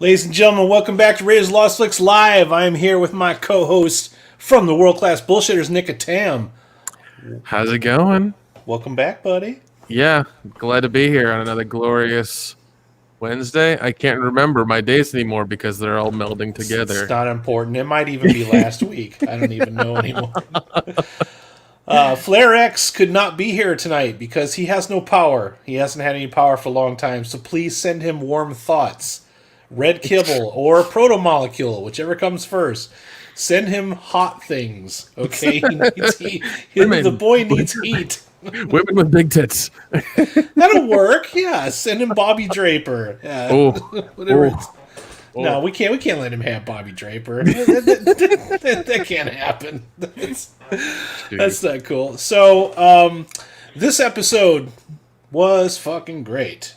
Ladies and gentlemen, welcome back to Raiders Lost Flicks Live. I am here with my co-host from the World Class Bullshitters, Nick and Tam. How's it going? Welcome back, buddy. Yeah, glad to be here on another glorious Wednesday. I can't remember my days anymore because they're all melding together. It's not important. It might even be last week. I don't even know anymore. Flare X could not be here tonight because he has no power. He hasn't had any power for a long time, so please send him warm thoughts. Red kibble or proto-molecule, whichever comes first. Send him hot things, okay? He needs heat. The boy needs heat. Women with big tits. That'll work, yeah. Send him Bobby Draper. Yeah. Oh, whatever. No, we can't let him have Bobby Draper. that can't happen. That's not cool. So, this episode was fucking great.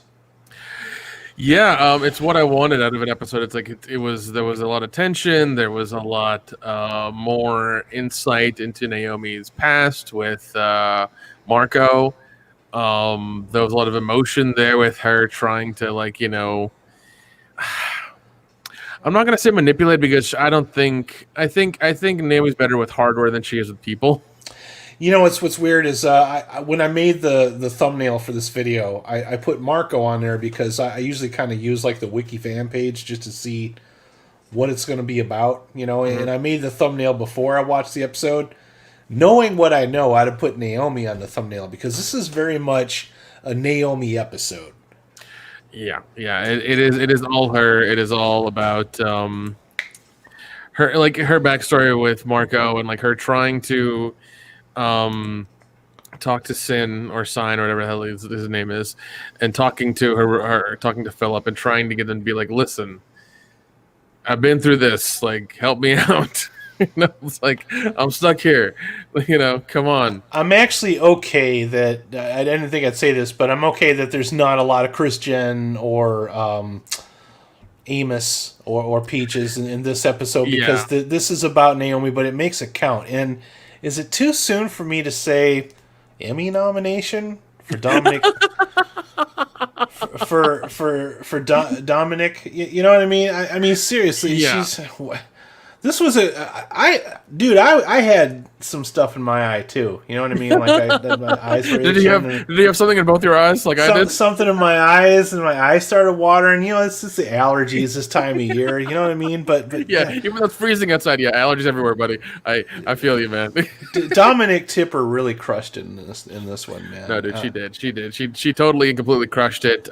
Yeah, it's what I wanted out of an episode. It's like there was a lot of tension. There was a lot more insight into Naomi's past with Marco. There was a lot of emotion there with her trying to, like, you know, I'm not gonna say manipulate because I think Naomi's better with hardware than she is with people. You know what's weird is when I made the thumbnail for this video, I put Marco on there because I usually kind of use like the wiki fan page just to see what it's going to be about, you know. Mm-hmm. And I made the thumbnail before I watched the episode, knowing what I know. I'd have put Naomi on the thumbnail because this is very much a Naomi episode. Yeah, it is. It is all her. It is all about her backstory with Marco and like her trying to talk to Sin or Sign or whatever the hell his name is, and talking to talking to Philip and trying to get them to be like, listen, I've been through this, like, help me out. You know, it's like, I'm stuck here. You know, come on. I'm actually okay that I didn't think I'd say this, but I'm okay that there's not a lot of Christian or Amos or Peaches in this episode because this is about Naomi, but it makes it count. And is it too soon for me to say Emmy nomination for Dominic? for Dominic, you know what I mean? I mean, seriously, yeah. This was I had some stuff in my eye too. You know what I mean? Like my eyes were Did you have something in both your eyes? Like I did. Something in my eyes, and my eyes started watering. You know, it's just the allergies this time of year. You know what I mean? But yeah, even though it's freezing outside, yeah, allergies everywhere, buddy. I feel you, man. Dominic Tipper really crushed it in this one, man. No, dude, she did. She totally and completely crushed it.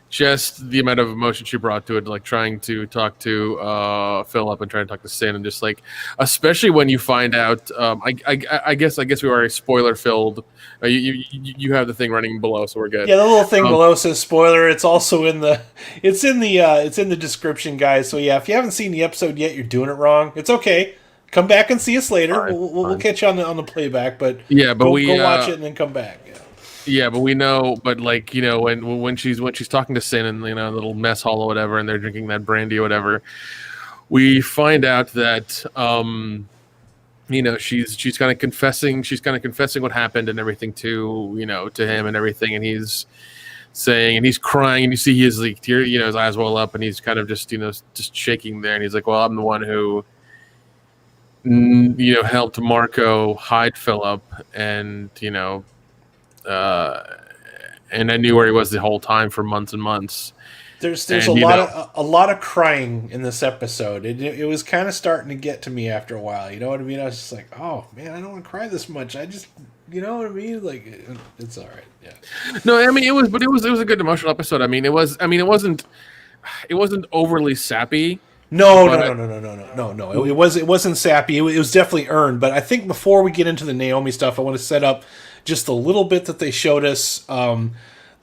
Just the amount of emotion she brought to it, like trying to talk to Philip and trying to talk to Sin, and just like, especially when you find out. I guess we are a spoiler filled. You have the thing running below, so we're good. Yeah, the little thing below says spoiler. It's also in the description, guys. So yeah, if you haven't seen the episode yet, you're doing it wrong. It's okay. Come back and see us later. Right, we'll catch you on the playback. But yeah, but go watch it and then come back. Yeah. Yeah, but we know, but like, you know, when she's talking to Sin in, you know, a little mess hall or whatever, and they're drinking that brandy or whatever, we find out that you know, she's kind of confessing what happened and everything to, you know, to him and everything, and he's saying, and he's crying, and you see his like tear, you know, his eyes well up, and he's kind of just, you know, just shaking there, and he's like, well, I'm the one who, you know, helped Marco hide Philip, and, you know, and I knew where he was the whole time for months and months. There's a lot of crying in this episode. It was kind of starting to get to me after a while. You know what I mean? I was just like, oh man, I don't want to cry this much. I just, you know what I mean? Like, it's all right. Yeah. No, I mean it was a good emotional episode. I mean it wasn't overly sappy. No. It wasn't sappy. It was definitely earned. But I think before we get into the Naomi stuff, I want to set up just a little bit that they showed us.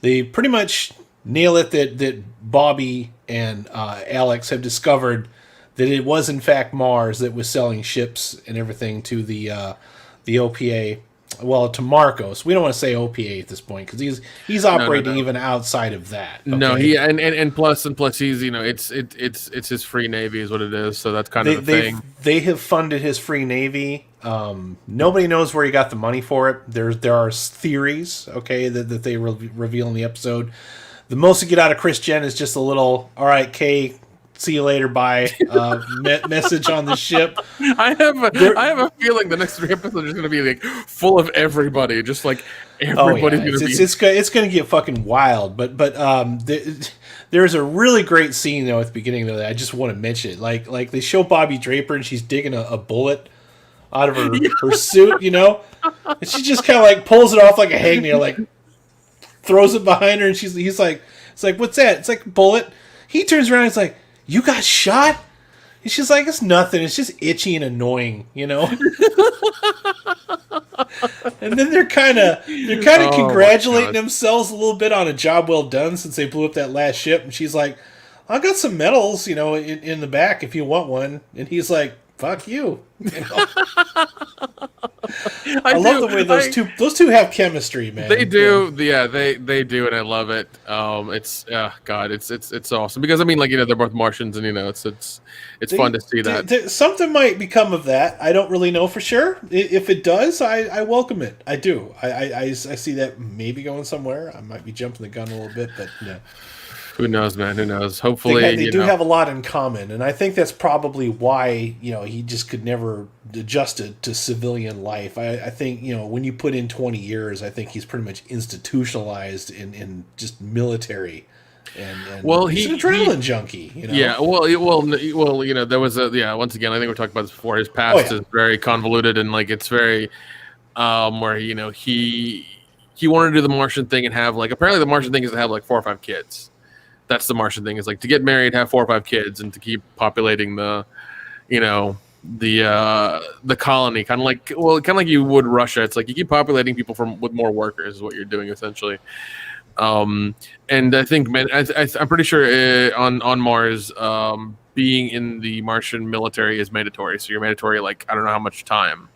They pretty much nail it that Bobby and Alex have discovered that it was in fact Mars that was selling ships and everything to the OPA. Well, to Marcos. We don't want to say OPA at this point because he's operating even outside of that. Okay? No, and plus he's, you know, it's his free navy is what it is. So that's kind of the thing. They have funded his free navy. Nobody knows where he got the money for it. There are theories, okay, that they reveal in the episode the most you get out of Chris Jen is just a little, all right, Kay, see you later, bye. Message on the ship. I have a feeling the next 3 episodes are going to be like full of everybody, just like everybody's going to be. It's going to get fucking wild. But there's a really great scene though at the beginning though that I just want to mention. Like they show Bobby Draper and she's digging a bullet out of her suit, you know, and she just kind of like pulls it off like a hangnail, like throws it behind her, and he's like, it's like, what's that? It's like a bullet. He turns around and he's like, you got shot? And she's like, it's nothing. It's just itchy and annoying, you know? And then they're kind of congratulating themselves a little bit on a job well done since they blew up that last ship. And she's like, I got some medals, you know, in the back if you want one. And he's like, fuck you. You know? I love the way those two have chemistry, man. They do, they do, and I love it. It's awesome because I mean, like, you know, they're both Martians, and you know, it's fun to see that. Something might become of that. I don't really know for sure. If it does, I welcome it. I do. I see that maybe going somewhere. I might be jumping the gun a little bit, but no. Who knows, man? Who knows? Hopefully, they do have a lot in common, and I think that's probably why, you know, he just could never adjust to civilian life. I think, you know, when you put in 20 years, I think he's pretty much institutionalized in just military, and well, he's an adrenaline junkie. You know? Yeah. Well, you know, there was once again, I think we talked about this before. His past is very convoluted, and like it's very where, you know, he wanted to do the Martian thing and have like, apparently the Martian thing is to have like 4 or 5 kids. That's the Martian thing, is like to get married, have 4 or 5 kids, and to keep populating the, you know, the colony, kind of like you would Russia. It's like you keep populating people with more workers is what you're doing essentially. And I think, man, I'm pretty sure on Mars, being in the Martian military is mandatory. So you're mandatory, like, I don't know how much time,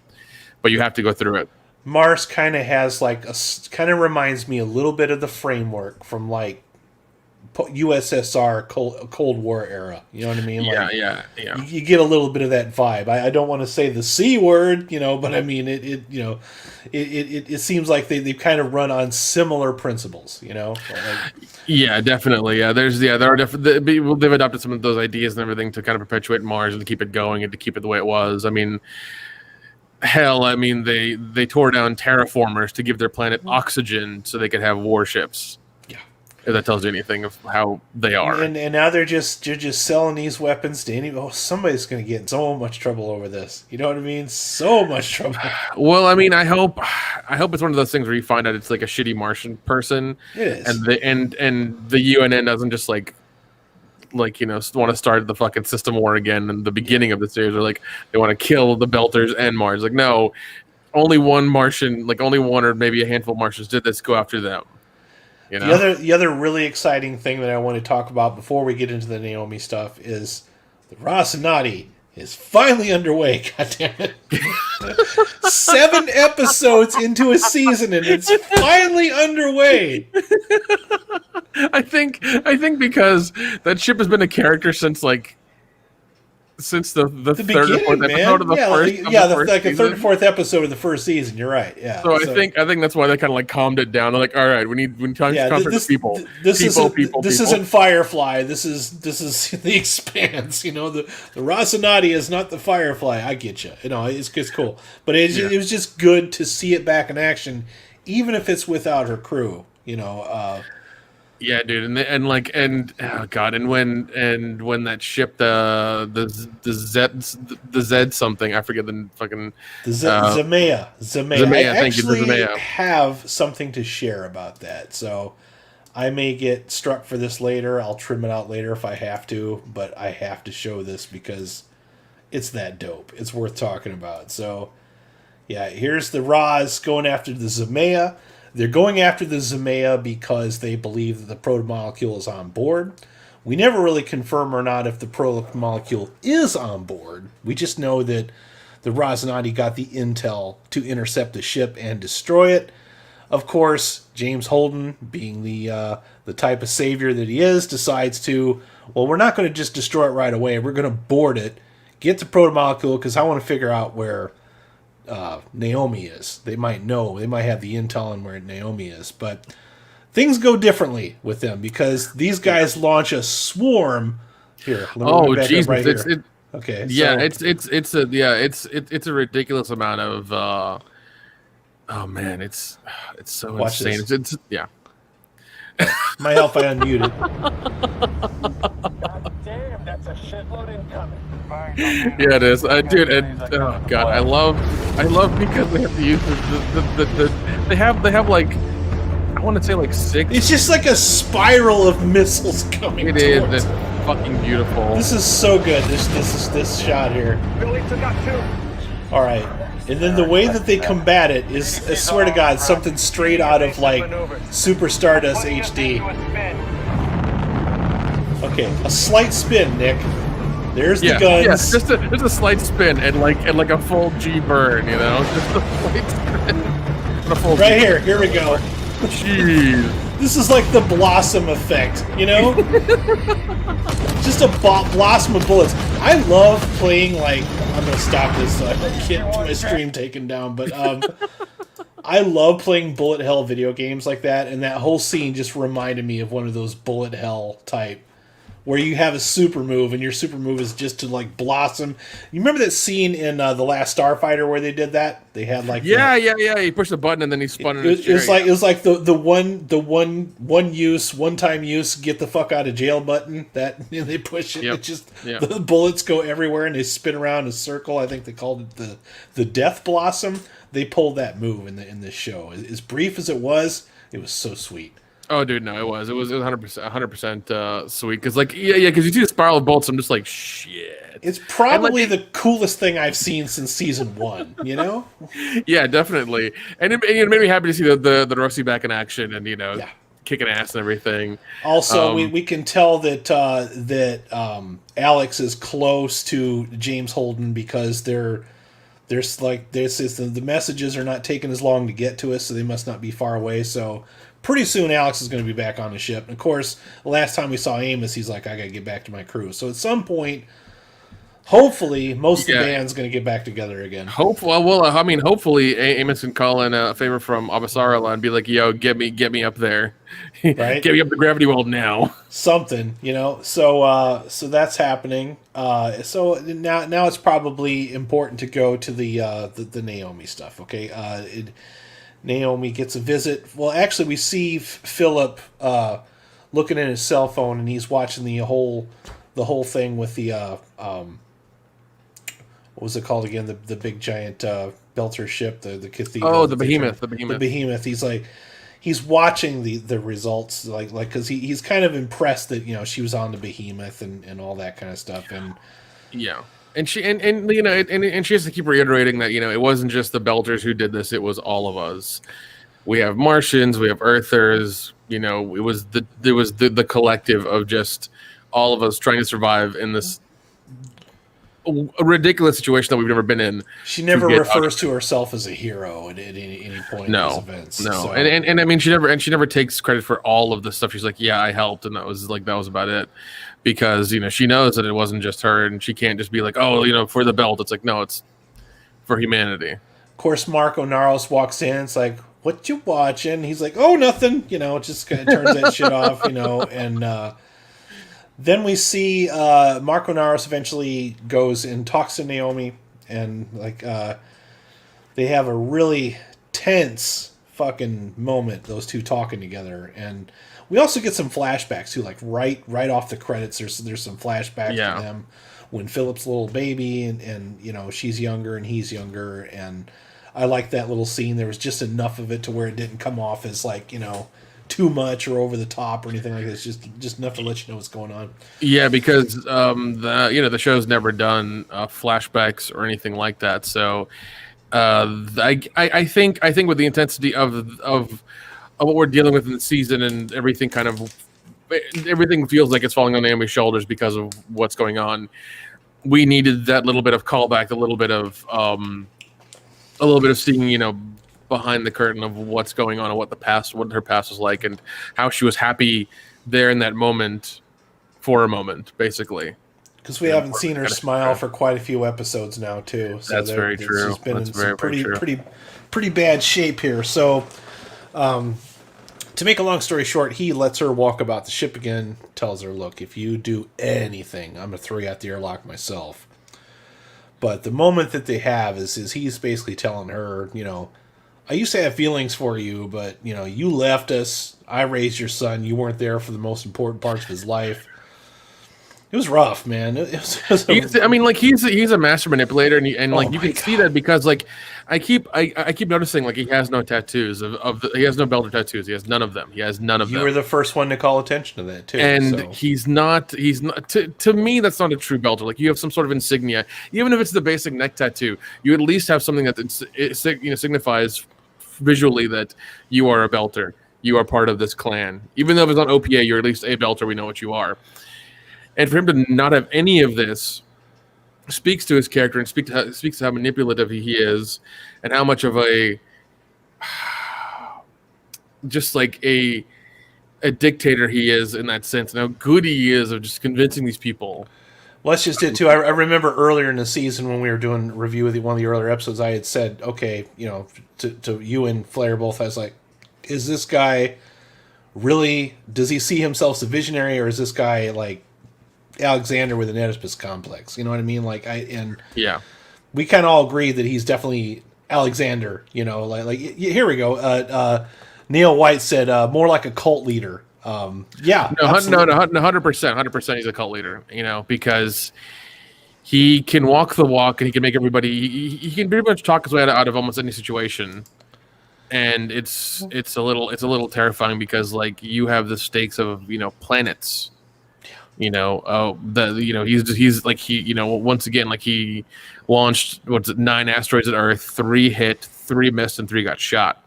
but you have to go through it. Mars kind of has like kind of reminds me a little bit of the framework from like USSR Cold War era. You know what I mean? Like, yeah. You get a little bit of that vibe. I don't want to say the C word, you know, but I mean it you know, it seems like they kind of run on similar principles, you know. Like, yeah, definitely. Yeah, there are definitely they've adopted some of those ideas and everything to kind of perpetuate Mars and to keep it going and to keep it the way it was. I mean, hell, I mean they tore down terraformers to give their planet oxygen so they could have warships. If that tells you anything of how they are. And now they're just selling these weapons to any. Oh, somebody's going to get in so much trouble over this. You know what I mean? So much trouble. Well, I mean, I hope it's one of those things where you find out it's like a shitty Martian person. It is. And the UNN doesn't just like you know, want to start the fucking system war again in the beginning of the series. Or like they want to kill the Belters and Mars. Like, no, only one Martian, like only one or maybe a handful of Martians did this. Go after them. You know? The other really exciting thing that I want to talk about before we get into the Naomi stuff is the Rocinante is finally underway. God damn it. 7 episodes into a season and it's finally underway. I think because that ship has been a character since the third or fourth episode of the first. Like the third or fourth episode of the first season. You're right. Yeah. So I think that's why they kind of like calmed it down. They're like, all right, we need time to comfort people. This isn't Firefly. This is the Expanse. You know, the Rocinante is not the Firefly. I get you. You know, it's cool, but it was just good to see it back in action, even if it's without her crew. You know. Yeah, dude, and oh god, and when that ship the Z something, I forget the fucking Zemea. I actually have something to share about that, so I may get struck for this later. I'll trim it out later if I have to, but I have to show this because it's that dope. It's worth talking about. So, yeah, here's the Roz going after the Zemea. They're going after the Zemea because they believe that the proto-molecule is on board. We never really confirm or not if the proto-molecule is on board. We just know that the Rocinante got the intel to intercept the ship and destroy it. Of course, James Holden, being the type of savior that he is, decides to, well, we're not going to just destroy it right away. We're going to board it, get the proto-molecule, because I want to figure out where Naomi is. They might know. They might have the intel on where Naomi is. But things go differently with them because these guys launch a swarm. Here, let me Oh back up right Jesus! here. Okay, Yeah, so it's a ridiculous amount of. Oh man, it's so watch insane. this. It's yeah. Might help if I unmute it. God damn, that's a shitload incoming. Yeah, it is, dude. And oh god, I love because they have to use they have like I want to say like 6. It's just like a spiral of missiles coming. It is. towards It's it. fucking beautiful. This is so good. This shot here. Billy took out 2. All right, and then the way that they combat it is, I swear to God, something straight out of like Super Stardust HD. Okay, a slight spin, Nick. There's the guns. Yeah, just a slight spin and like a full G burn, you know, just a slight spin. And a full Right G here, here we go. Jeez. This is like the Blossom effect, you know? Just a blossom of bullets. I love playing, like, I'm going to stop this so I don't get my stream taken down, but I love playing bullet hell video games like that, and that whole scene just reminded me of one of those bullet hell type, where you have a super move, and your super move is just to, like, blossom. You remember that scene in The Last Starfighter where they did that? They had, like... Yeah. He pushed the button and then he spun in his chair. It was like the one time use, get the fuck out of jail button that they push it. Yep. It just Yep. the bullets go everywhere and they spin around in a circle. I think they called it the Death Blossom. They pulled that move in this show. As brief as it was so sweet. Oh, dude, no, it was 100% sweet because like because you see the spiral of bolts. I'm just like shit. It's probably the coolest thing I've seen since season 1. You know? Yeah, definitely. And it made me happy to see the Roxy back in action and kicking ass and everything. Also, we can tell that Alex is close to James Holden because the messages are not taking as long to get to us, so they must not be far away. So pretty soon Alex is going to be back on the ship. And of course, the last time we saw Amos, he's like, I got to get back to my crew. So at some point, hopefully, most of the band's going to get back together again. Hopefully Amos can call in a favor from Abasarala and be like, yo, get me up there. Right? Get me up the gravity well now. Something, you know. So that's happening. So now it's probably important to go to the Naomi stuff, okay? Naomi gets a visit. Well, actually, we see Philip looking at his cell phone, and he's watching the whole thing with the what was it called again? The big giant Belter ship, the cathedral. Oh, the behemoth. The behemoth. He's watching the results, like because he's kind of impressed that she was on the behemoth and all that kind of stuff, and yeah. And she and she has to keep reiterating that it wasn't just the Belters who did this; it was all of us. We have Martians, we have Earthers. It was the collective of just all of us trying to survive in this a ridiculous situation that we've never been in. She never refers to herself as a hero at any point in these events. No, so. and I mean she never takes credit for all of the stuff. She's like, yeah, I helped, and that was about it. Because she knows that it wasn't just her, and she can't just be like, oh, for the belt. It's like, no, it's for humanity. Of course, Marco Naros walks in. It's like, what you watching? He's like, oh, nothing. Just kind of turns that shit off. And then we see Marco Naros eventually goes and talks to Naomi, and they have a really tense fucking moment. Those two talking together, and we also get some flashbacks too, like right off the credits. There's some flashbacks to them when Philip's a little baby, and she's younger and he's younger, and I like that little scene. There was just enough of it to where it didn't come off as like too much or over the top or anything like this. Just enough to let you know what's going on. Yeah, because the show's never done flashbacks or anything like that. So I think with the intensity of what we're dealing with in the season and everything everything feels like it's falling on Naomi's shoulders because of what's going on. We needed that little bit of callback, a little bit of seeing, behind the curtain of what's going on and what her past was like and how she was happy there in that moment for a moment, basically. Because we haven't seen her smile for quite a few episodes now, too. So that's very true. She's been in some pretty bad shape here. So, to to make a long story short, he lets her walk about the ship again, tells her, look, if you do anything, I'm going to throw you out the airlock myself. But the moment that they have is he's basically telling her, I used to have feelings for you, but, you left us. I raised your son. You weren't there for the most important parts of his life. It was rough, man. He's a master manipulator, and you can see that because I keep noticing he has no tattoos he has no belt or tattoos. He has none of them. You were the first one to call attention to that too. And so. he's not to me, that's not a true belter. You have some sort of insignia, even if it's the basic neck tattoo. You at least have something that signifies visually that you are a belter. You are part of this clan. Even though if it's not OPA, you're at least a belter. We know what you are. And for him to not have any of this speaks to his character and speaks to how manipulative he is, and how much of a dictator he is in that sense, and how good he is of just convincing these people. Well, that's just it too. I remember earlier in the season when we were doing a review of one of the earlier episodes, I had said, okay, to you and Flair both, I was like, is this guy really, does he see himself as a visionary, or is this guy like Alexander with an Oedipus complex? You know what I mean? We kind of all agree that he's definitely Alexander. Here we go. Neil White said more like a cult leader. No, 100%, he's a cult leader. Because he can walk the walk, and he can make everybody. He can pretty much talk his way out of almost any situation. And it's a little terrifying because you have the stakes of planets. He's once again, he launched 9 asteroids at Earth, 3 hit, 3 missed, and 3 got shot.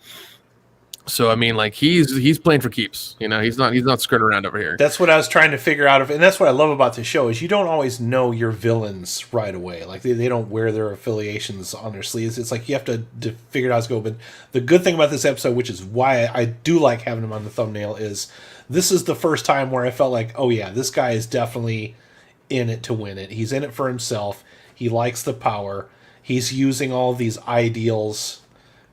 So I mean, he's playing for keeps. He's not skirting around over here. That's what I was trying to figure out. And that's what I love about the show is you don't always know your villains right away. They don't wear their affiliations on their sleeves. It's you have to figure it out as go. But the good thing about this episode, which is why I do like having him on the thumbnail, is this is the first time where I felt like, oh yeah, this guy is definitely in it to win it. He's in it for himself. He likes the power. He's using all these ideals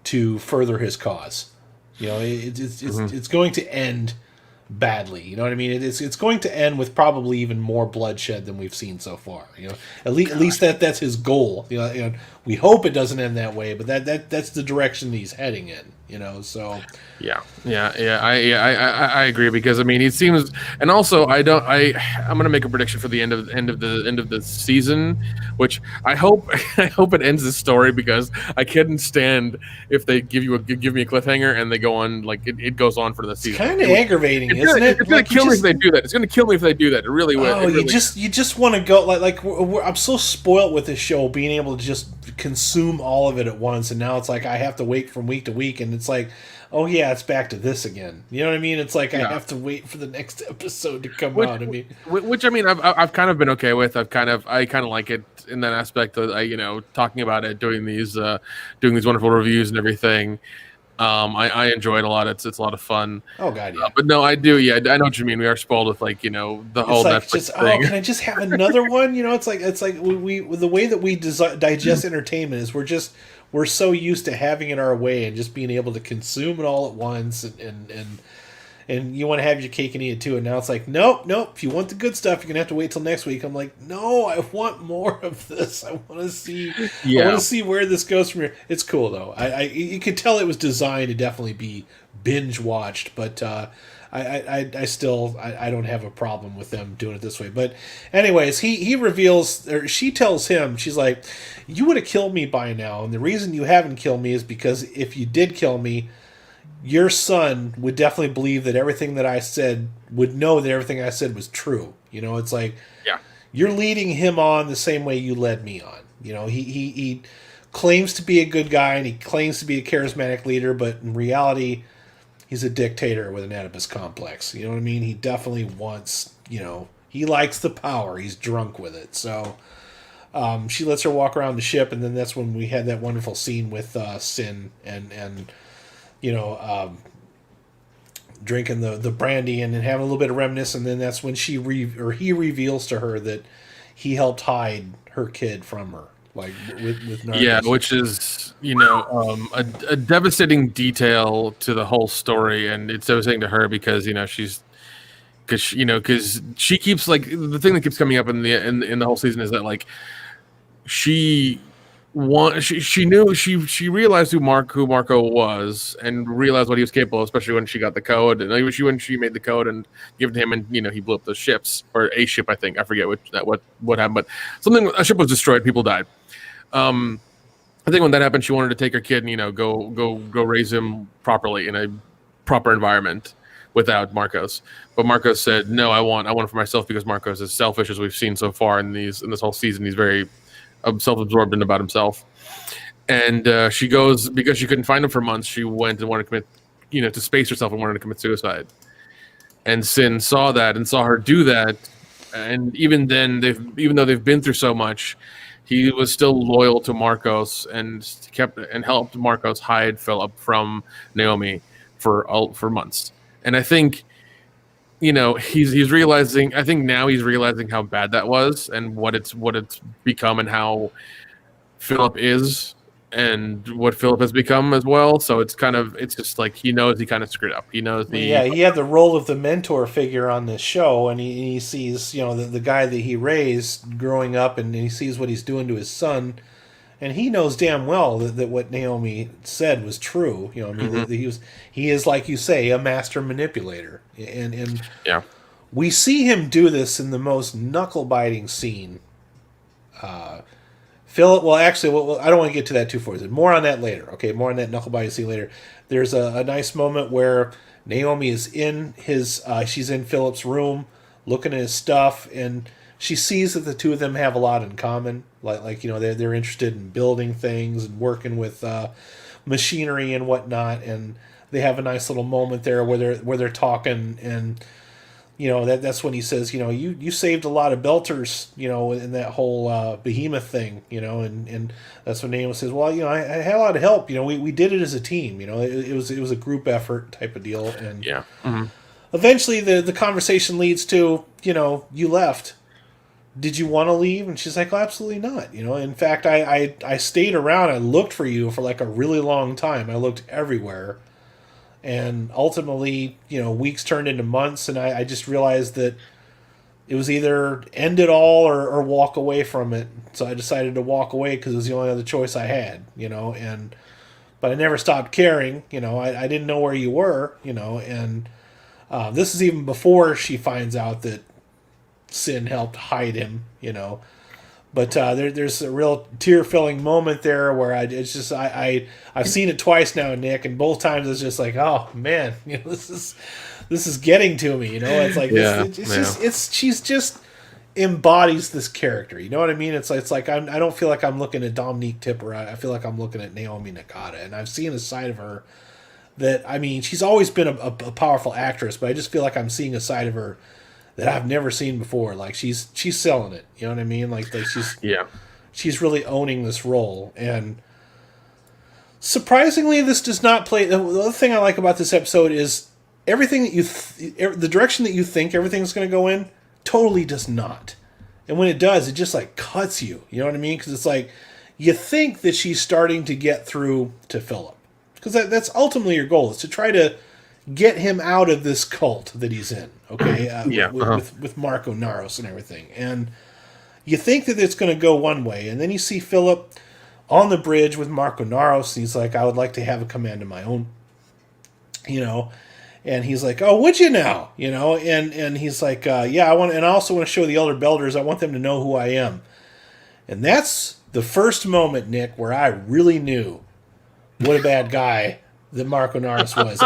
to further his cause. It's going to end badly. You know what I mean? It's going to end with probably even more bloodshed than we've seen so far. At least that's his goal. We hope it doesn't end that way, but that's the direction he's heading in. So I agree because it seems, and also I'm gonna make a prediction for the end of the season, which I hope it ends this story because I couldn't stand if they give me a cliffhanger and they go on it goes on for the season. It's kind of aggravating, isn't it? It's gonna kill me if they do that. It's gonna kill me if they do that. It really will. Oh, you just want to go I'm so spoiled with this show being able to just consume all of it at once, and now it's I have to wait from week to week, and it's oh yeah, it's back to this again. You know what I mean? It's I have to wait for the next episode to come out. I've kind of been okay with. I kind of like it in that aspect of talking about it, doing these wonderful reviews and everything. I enjoy it a lot. It's a lot of fun. Oh god, yeah. But no, I do. Yeah, I know what you mean. We are spoiled with the whole Netflix thing. Can I just have another one? It's we the way that we digest entertainment is we're so used to having it our way and just being able to consume it all at once, and you want to have your cake and eat it too. And now it's nope. If you want the good stuff, you're gonna have to wait till next week. I'm no, I want more of this. I want to see. I want to see where this goes from here. It's cool though. You could tell it was designed to definitely be binge watched, but I still don't have a problem with them doing it this way. But anyways, he reveals, or she tells him, she's like, you would have killed me by now, and the reason you haven't killed me is because if you did kill me, your son would definitely believe that everything that I said, would know that everything I said was true. It's you're leading him on the same way you led me on. He claims to be a good guy and he claims to be a charismatic leader, but in reality, he's a dictator with an Oedipus complex. You know what I mean? He definitely wants, he likes the power. He's drunk with it. So she lets her walk around the ship, and then that's when we had that wonderful scene with Sin and drinking the brandy and then having a little bit of reminiscence, and then that's when he reveals to her that he helped hide her kid from her. like with Narcos. Yeah, which is a devastating detail to the whole story, and it's devastating to her because because she keeps like the thing that keeps coming up in the whole season is that like she realized who Marco was and realized what he was capable of, especially when she got the code and when she made the code and given him, and he blew up the ships, or a ship, I think, I forget what happened, but a ship was destroyed, people died. I think when that happened, she wanted to take her kid and go raise him properly in a proper environment without Marcos. But Marcos said, no, I want it for myself, because Marcos is selfish, as we've seen so far in this whole season. He's very self-absorbed and about himself. And she goes, because she couldn't find him for months, she went and wanted to commit, to space herself and wanted to commit suicide. And Sin saw that and saw her do that. And even then, even though they've been through so much, he was still loyal to Marcos and helped Marcos hide Philip from Naomi for months. And I think, he's realizing. I think now he's realizing how bad that was and what it's become, and how Philip is and what Philip has become as well. So it's just like he knows he kind of screwed up. He knows he had the role of the mentor figure on this show, and he sees the guy that he raised growing up, and he sees what he's doing to his son, and he knows damn well that what Naomi said was true. That he is, like you say, a master manipulator, and yeah, we see him do this in the most knuckle biting scene. Philip, well, actually, I don't want to get to that too far. More on that later. Okay, more on that knuckle biting scene later. There's a nice moment where Naomi is in she's in Philip's room, looking at his stuff, and she sees that the two of them have a lot in common. Like they're interested in building things and working with machinery and whatnot, and they have a nice little moment there where they're talking, and that's when he says, you saved a lot of belters, in that whole behemoth thing, and that's when Naomi says, well, I had a lot of help, we did it as a team, it was a group effort type of deal, and yeah. Mm-hmm. Eventually the conversation leads to, you left. Did you want to leave? And she's like, well, absolutely not. In fact, I stayed around. I looked for you for like a really long time. I looked everywhere. And ultimately, weeks turned into months, and I just realized that it was either end it all or walk away from it. So I decided to walk away because it was the only other choice I had, but I never stopped caring. I didn't know where you were, and this is even before she finds out that Sin helped hide him, But there's a real tear-filling moment there where I've seen it twice now, Nick, and both times it's just like, oh man, this is getting to me, It's like she's just embodies this character, you know what I mean? It's like I don't feel like I'm looking at Dominique Tipper. I feel like I'm looking at Naomi Nakata, and I've seen a side of her that, she's always been a powerful actress, but I just feel like I'm seeing a side of her that I've never seen before. Like she's selling it. You know what I mean? Like she's really owning this role. And surprisingly, this does not play. The other thing I like about this episode is everything that the direction that you think everything's going to go in totally does not. And when it does, it just like cuts you. You know what I mean? Because it's like you think that she's starting to get through to Philip, because that's ultimately your goal, is to try to get him out of this cult that he's in, okay? With Marco Naros and everything. And you think that it's going to go one way, and then you see Philip on the bridge with Marco Naros, and he's like, I would like to have a command of my own, and he's like, oh, would you now? And he's like, yeah, I want, and I also want to show the Elder Belders, I want them to know who I am. And that's the first moment, Nick, where I really knew what a bad guy that Marco Naros was.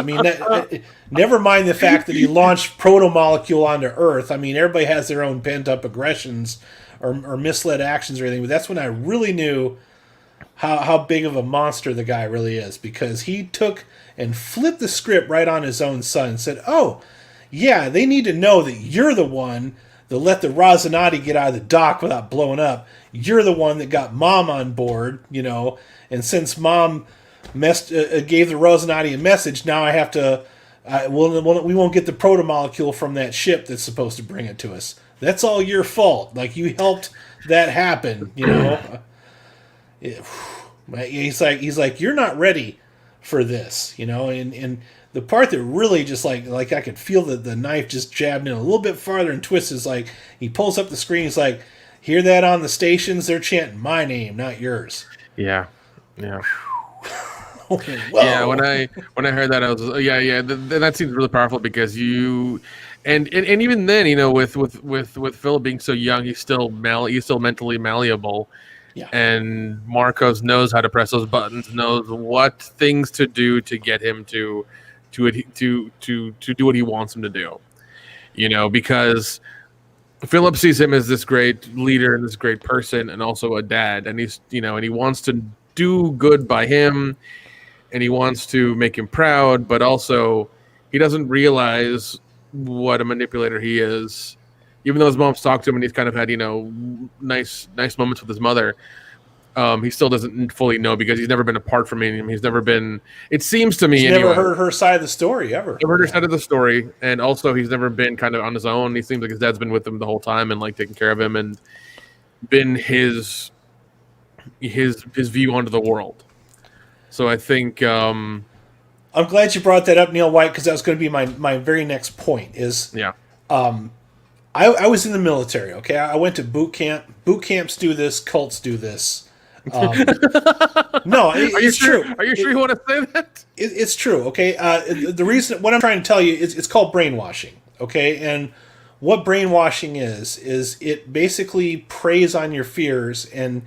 Never mind the fact that he launched proto-molecule onto Earth. Everybody has their own pent-up aggressions or misled actions or anything, but that's when I really knew how big of a monster the guy really is, because he took and flipped the script right on his own son and said, oh, yeah, they need to know that you're the one that let the Rosinati get out of the dock without blowing up. You're the one that got Mom on board, and since Mom gave the Rosinati a message, now I have to, we won't get the proto-molecule from that ship that's supposed to bring it to us. That's all your fault. Like, you helped that happen, he's like, you're not ready for this, and the part that really just like I could feel that the knife just jabbed in a little bit farther and twists is like he pulls up the screen. He's like, hear that on the stations? They're chanting my name, not yours. Yeah. Whoa. Yeah, when I heard that, I was that seems really powerful because and even then, with Philip being so young, he's still mentally malleable. Yeah. And Marcos knows how to press those buttons, knows what things to do to get him to do what he wants him to do. Because Philip sees him as this great leader and this great person, and also a dad, and he's and he wants to do good by him, and he wants to make him proud, but also he doesn't realize what a manipulator he is. Even though his mom's talked to him and he's kind of had nice moments with his mother, he still doesn't fully know because he's never been apart from him. He's never been. It seems to me he's never heard her side of the story ever. Never heard her side of the story, and also he's never been kind of on his own. He seems like his dad's been with him the whole time and like taking care of him and been his view onto the world. So I think I'm glad you brought that up, Neil White, because that was going to be my very next point. I was in the military. Okay, I went to boot camp. Boot camps do this. Cults do this. No, it's true. Are you sure you want to say that? It's true. Okay. The reason, what I'm trying to tell you is, it's called brainwashing. Okay, and what brainwashing is it basically preys on your fears and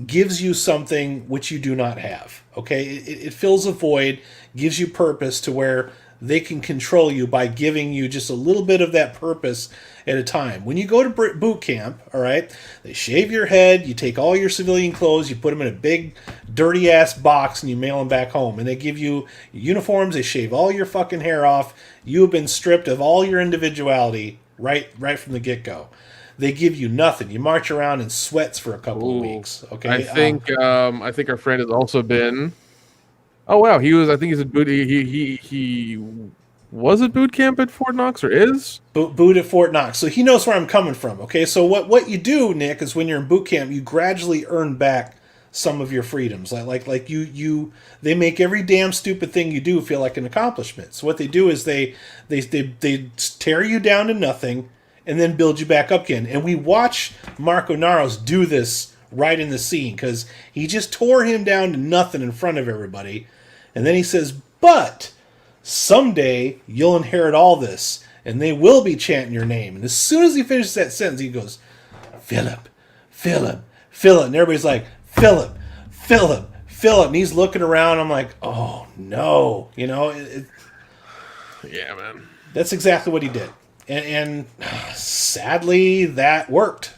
gives you something which you do not have. Okay, it fills a void, gives you purpose to where they can control you by giving you just a little bit of that purpose at a time. When you go to boot camp, all right, they shave your head, you take all your civilian clothes, you put them in a big dirty ass box, and you mail them back home. And they give you uniforms, they shave all your fucking hair off. You have been stripped of all your individuality right from the get-go. They give you nothing. You march around in sweats for a couple of weeks. Okay, I think our friend has also been. Oh wow, he was. I think he's at boot. He was at boot camp at Fort Knox, or is boot at Fort Knox. So he knows where I'm coming from. Okay, so what you do, Nick, is when you're in boot camp, you gradually earn back some of your freedoms. Like you they make every damn stupid thing you do feel like an accomplishment. So what they do is they tear you down to nothing and then build you back up again. And we watch Marco Naros do this right in the scene, because he just tore him down to nothing in front of everybody. And then he says, but someday you'll inherit all this, and they will be chanting your name. And as soon as he finishes that sentence, he goes, Philip, Philip, Philip. And everybody's like, Philip, Philip, Philip. And he's looking around. I'm like, oh, no. Yeah, man. That's exactly what he did. And sadly, that worked.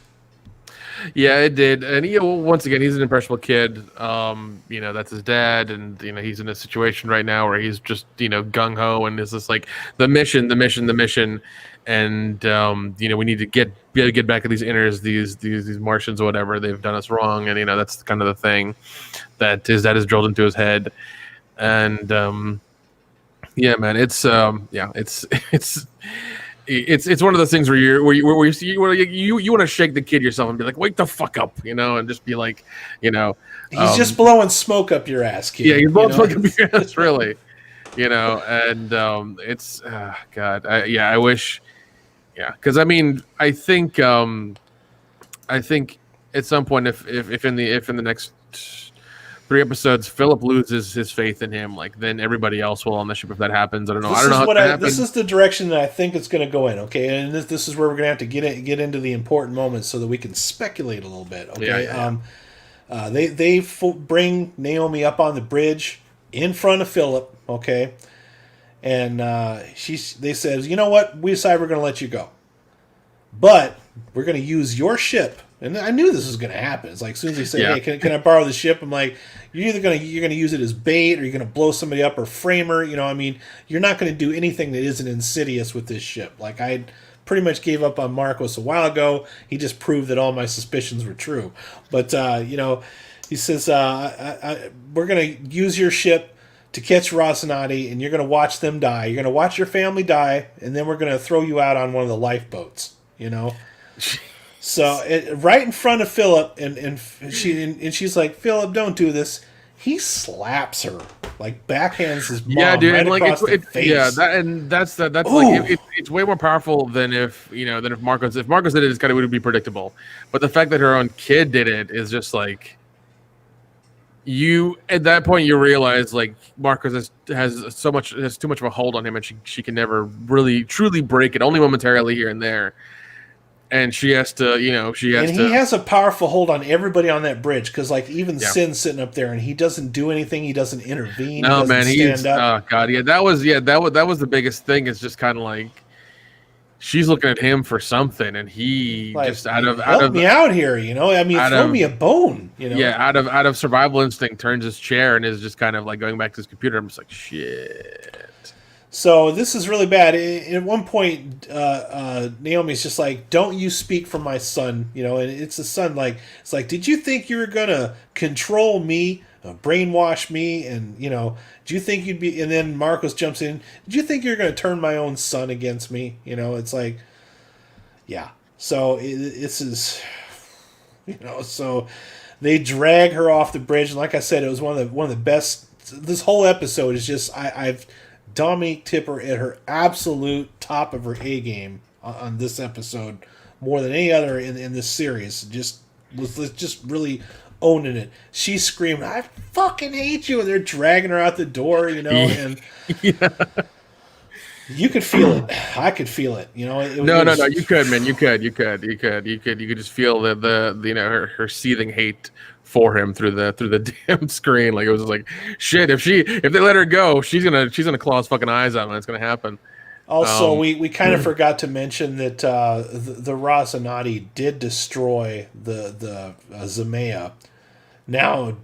Yeah, it did. And once again, he's an impressionable kid. That's his dad, and he's in a situation right now where he's just gung ho, and is just like the mission, and we need to get back at these inners, these Martians or whatever. They've done us wrong, and that's kind of the thing that his dad has drilled into his head. And yeah, man, it's one of those things where you want to shake the kid yourself and be like, wake the fuck up, and just be like, he's just blowing smoke up your ass, kid. Yeah, he's blowing smoke up your ass, really, and it's God, I wish, because I think at some point if in the next 3 episodes, Philip loses his faith in him, like then everybody else will on the ship if that happens. I don't know. This is the direction that I think it's going to go in. Okay, and this is where we're going to have to get into the important moments so that we can speculate a little bit. Okay, yeah. They bring Naomi up on the bridge in front of Philip. Okay, and they says, you know what? We decide we're going to let you go, but we're going to use your ship. And I knew this was going to happen. It's like, as soon as they say, hey, can I borrow the ship? I'm like, you're going to use it as bait, or you're going to blow somebody up, or frame her. You're not going to do anything that isn't insidious with this ship. Like, I pretty much gave up on Marcos a while ago. He just proved that all my suspicions were true. But, he says, we're going to use your ship to catch Rocinante, and you're going to watch them die. You're going to watch your family die, and then we're going to throw you out on one of the lifeboats, So right in front of Philip, and she's like, Philip, don't do this. He slaps her, like backhands his mom dude, right and like across the face. yeah, that's Ooh. like it's way more powerful than if Marcos did it, it's kind of would be predictable. But the fact that her own kid did it is just like you at that point you realize like Marcos has too much of a hold on him, and she can never really truly break it, only momentarily here and there. And she has to, he has a powerful hold on everybody on that bridge because, like, even Yeah. Sin's sitting up there and he doesn't do anything. He doesn't intervene. No, he doesn't man, stand up. Oh god, that was the biggest thing. Is just kind of like she's looking at him for something, and he Like, just out of me out here, I mean, throw me a bone, Yeah, out of survival instinct, turns his chair and is just kind of like going back to his computer. I'm just like, shit. So this is really bad. At one point, Naomi's just like, "Don't you speak for my son?" And it's the son. Like, it's like, "Did you think you were gonna control me, brainwash me, and do you think you'd be?" And then Marcos jumps in. "Did you think you're gonna turn my own son against me?" It's like, yeah. So this is, so they drag her off the bridge, and like I said, it was one of the best. This whole episode is just I've. Dominique Tipper at her absolute top of her A game on this episode, more than any other in this series. Just was just really owning it. She screamed, "I fucking hate you!" and they're dragging her out the door, and Yeah. you could feel it. I could feel it. No, you could, man. You could just feel the her seething hate for him through the damn screen. Like, it was like, shit, if they let her go, she's gonna claw his fucking eyes out, and it's gonna happen. Also, we kind of forgot to mention that the Rocinante did destroy the Zamea. Now,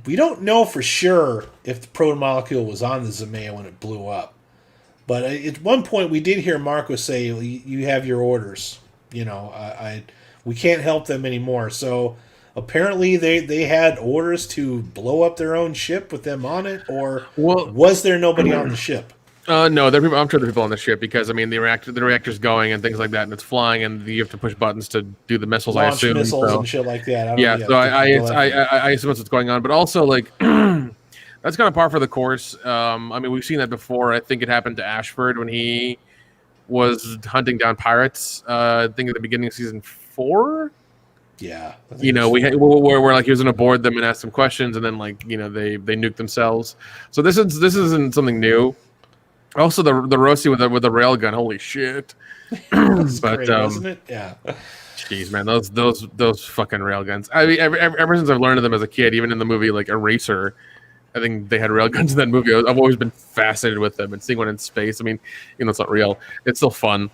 we don't know for sure if the protomolecule was on the Zamea when it blew up. But at one point, we did hear Marco say, "You have your orders. We can't help them anymore." So apparently, they had orders to blow up their own ship with them on it, or was there nobody on the ship? No, I'm sure there are people on the ship because I mean the reactor's going and things like that, and it's flying, and you have to push buttons to do the missiles. Launch I assume missiles and shit like that. I assume that's what's going on, but also like. That's kind of par for the course. I mean, we've seen that before. I think it happened to Ashford when he was hunting down pirates. I think at the beginning of season 4. Yeah, where like he was going to board them and ask them questions, and then they nuke themselves. So this isn't something new. Also, the Rossi with the railgun. Holy shit! But great, isn't it? Yeah. Jeez, man, those fucking railguns. I mean, ever since I've learned of them as a kid, even in the movie like Eraser. I think they had railguns in that movie. I've always been fascinated with them, and seeing one in space. I mean, it's not real. It's still fun.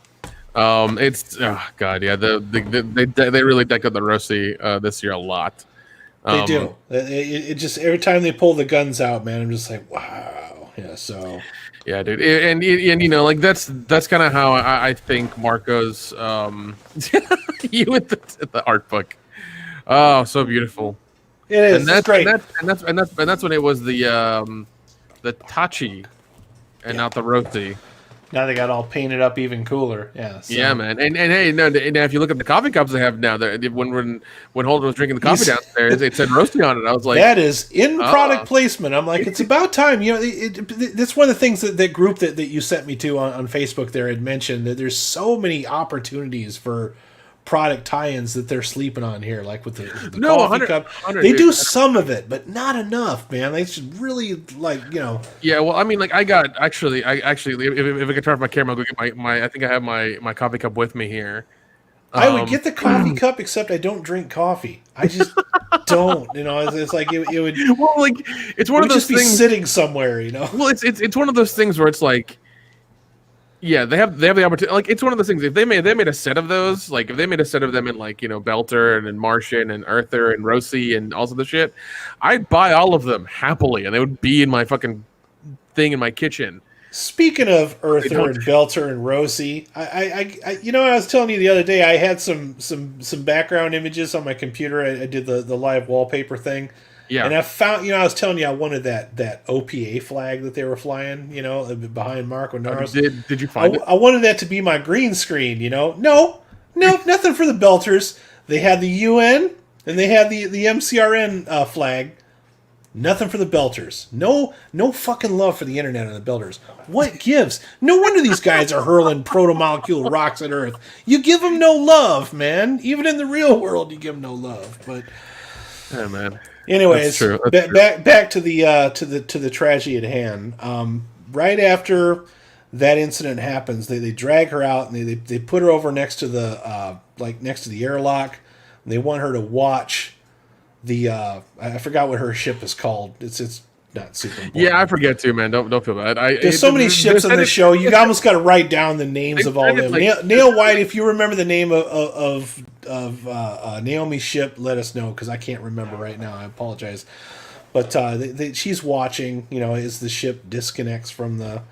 It's god, yeah. They really decked out the Rossi this year a lot. They do. It just every time they pull the guns out, man, I'm just like, wow. Yeah. So. Yeah, dude, and like that's kind of how I think Marco's you with the art book. Oh, so beautiful. It is. And that's great. And that's when it was the Tachi, and not the Roti. Now they got all painted up even cooler. Yeah. So. Yeah, man. And hey, now if you look at the coffee cups they have now, when Holden was drinking the coffee downstairs, it said Roasty on it. I was like, that is in product placement. I'm like, it's about time. That's one of the things that group that you sent me to on Facebook there had mentioned that there's so many opportunities for product tie-ins that they're sleeping on here, like with the coffee cup. They do some of it, but not enough, man. They should really Yeah, well, I mean, like I actually, if I could turn off my camera, I'll go get my. I think I have my coffee cup with me here. I would get the coffee cup, except I don't drink coffee. I just don't. It's like it would. Well, like it's one of those things sitting somewhere. Well, it's one of those things where it's like. Yeah, they have the opportunity. Like, it's one of those things. If they made a set of those, like if they made a set of them in Belter and Martian and Arthur and Rossi and all of the shit, I'd buy all of them happily, and they would be in my fucking thing in my kitchen. Speaking of Arthur and Belter and Rossi, I was telling you the other day I had some background images on my computer. I did the live wallpaper thing. Yeah, and I found, I was telling you I wanted that OPA flag that they were flying, behind Marco Naros. Did you find it? I wanted that to be my green screen, No, nothing for the Belters. They had the UN and they had the MCRN flag. Nothing for the Belters. No fucking love for the internet and the Belters. What gives? No wonder these guys are hurling proto-molecule rocks at Earth. You give them no love, man. Even in the real world, you give them no love. But yeah, man. anyways, That's true. back to the tragedy at hand. Right after that incident happens, they drag her out and they put her over next to the airlock. And they want her to watch the I forgot what her ship is called. It's not super important. Yeah, I forget too, man. Don't feel bad. There's so many ships on the show. You almost got to write down the names of all of them. Neil White, if you remember the name of Naomi's ship, let us know because I can't remember right now. I apologize. But she's watching. As the ship disconnects from the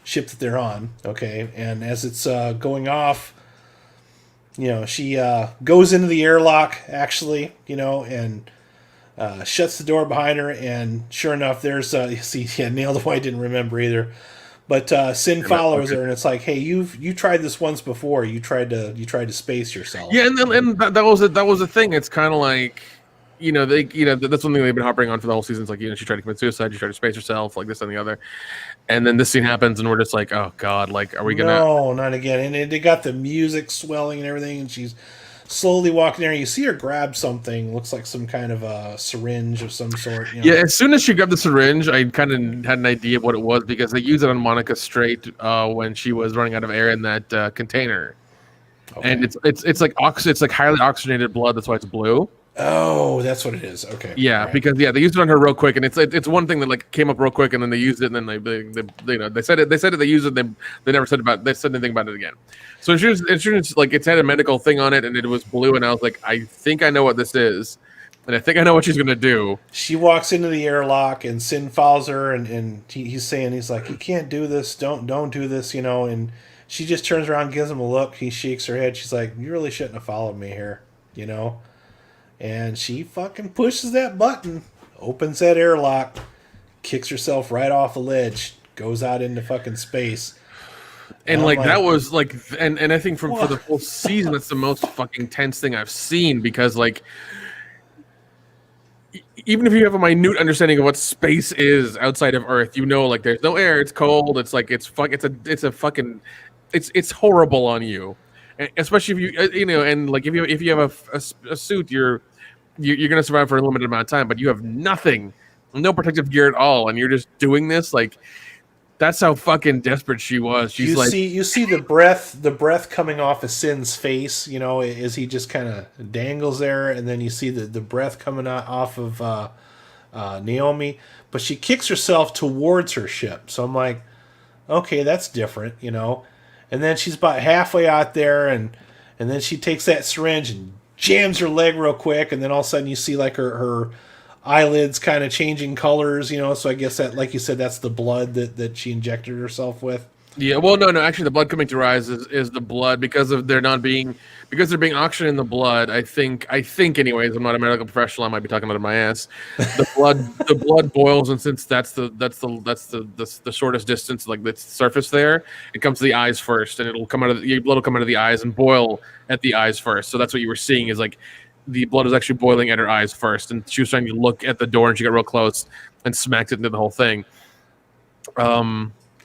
ship that they're on. Okay, and as it's going off. She goes into the airlock, actually, and shuts the door behind her. And sure enough, there's Neil the White didn't remember either, but Sin follows her, and it's like, hey, you tried this once before. You tried to space yourself. Yeah, and that was the thing. It's kind of like. That's something they've been harping on for the whole season. It's like, she tried to commit suicide, she tried to space herself, like this and the other. And then this scene happens, and we're just like, oh, God, like, are we going to... No, not again. And they got the music swelling and everything, and she's slowly walking there, and you see her grab something, looks like some kind of a syringe of some sort. Yeah, as soon as she grabbed the syringe, I kind of had an idea of what it was, because they used it on Monica Straight when she was running out of air in that container. Okay. And it's like highly oxygenated blood, that's why it's blue. Oh, that's what it is. Okay. Yeah, right. Because they used it on her real quick, and it's one thing that like came up real quick, and then they used it, and then they said it. They said it. They used it. They never said anything about it again. So insurance like it's had a medical thing on it, and it was blue, and I was like, I think I know what this is, and I think I know what she's gonna do. She walks into the airlock, and Sin follows her, and he's like, you can't do this. Don't do this. And she just turns around, gives him a look. He shakes her head. She's like, you really shouldn't have followed me here. And she fucking pushes that button, opens that airlock, kicks herself right off the ledge, goes out into fucking space. And like that was like, and I think for the whole season, that's the most fucking tense thing I've seen, because like, even if you have a minute understanding of what space is outside of Earth, like there's no air, it's cold, it's like it's horrible on you. Especially if you and like if you have a suit, you're gonna survive for a limited amount of time, but you have nothing, no protective gear at all, and you're just doing this. Like, that's how fucking desperate she was. She's you see the breath coming off of Sin's face, as he just kind of dangles there, and then you see the breath coming off of Naomi, but she kicks herself towards her ship. So I'm like, okay, that's different, And then she's about halfway out there, and then she takes that syringe and jams her leg real quick, and then all of a sudden you see like her eyelids kind of changing colors, So I guess that, like you said, that's the blood that she injected herself with. Yeah, well, no. Actually, the blood coming to her eyes is the blood because they're being oxygen in the blood. I think. Anyways, I'm not a medical professional. I might be talking out of my ass. The blood boils, and since that's the shortest distance, like the surface there, it comes to the eyes first, and your blood will come out of the eyes and boil at the eyes first. So that's what you were seeing is like the blood is actually boiling at her eyes first, and she was trying to look at the door, and she got real close and smacked it into the whole thing.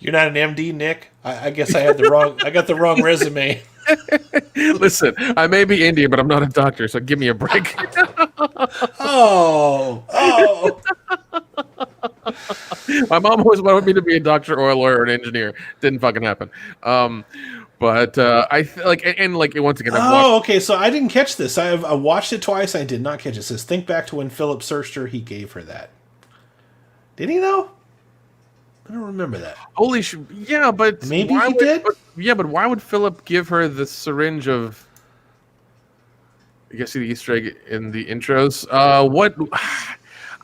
You're not an MD, Nick? I guess I got the wrong resume. Listen, I may be Indian, but I'm not a doctor, so give me a break. Oh. My mom always wanted me to be a doctor or a lawyer or an engineer. Didn't fucking happen. But I like once again. Okay. So I didn't catch this. I watched it twice. I did not catch it. It says, think back to when Philip searched her. He gave her that. Did he though? I don't remember that. Holy shit! Yeah, but maybe he did. But why would Philip give her the syringe of? You guys see the Easter egg in the intros. What?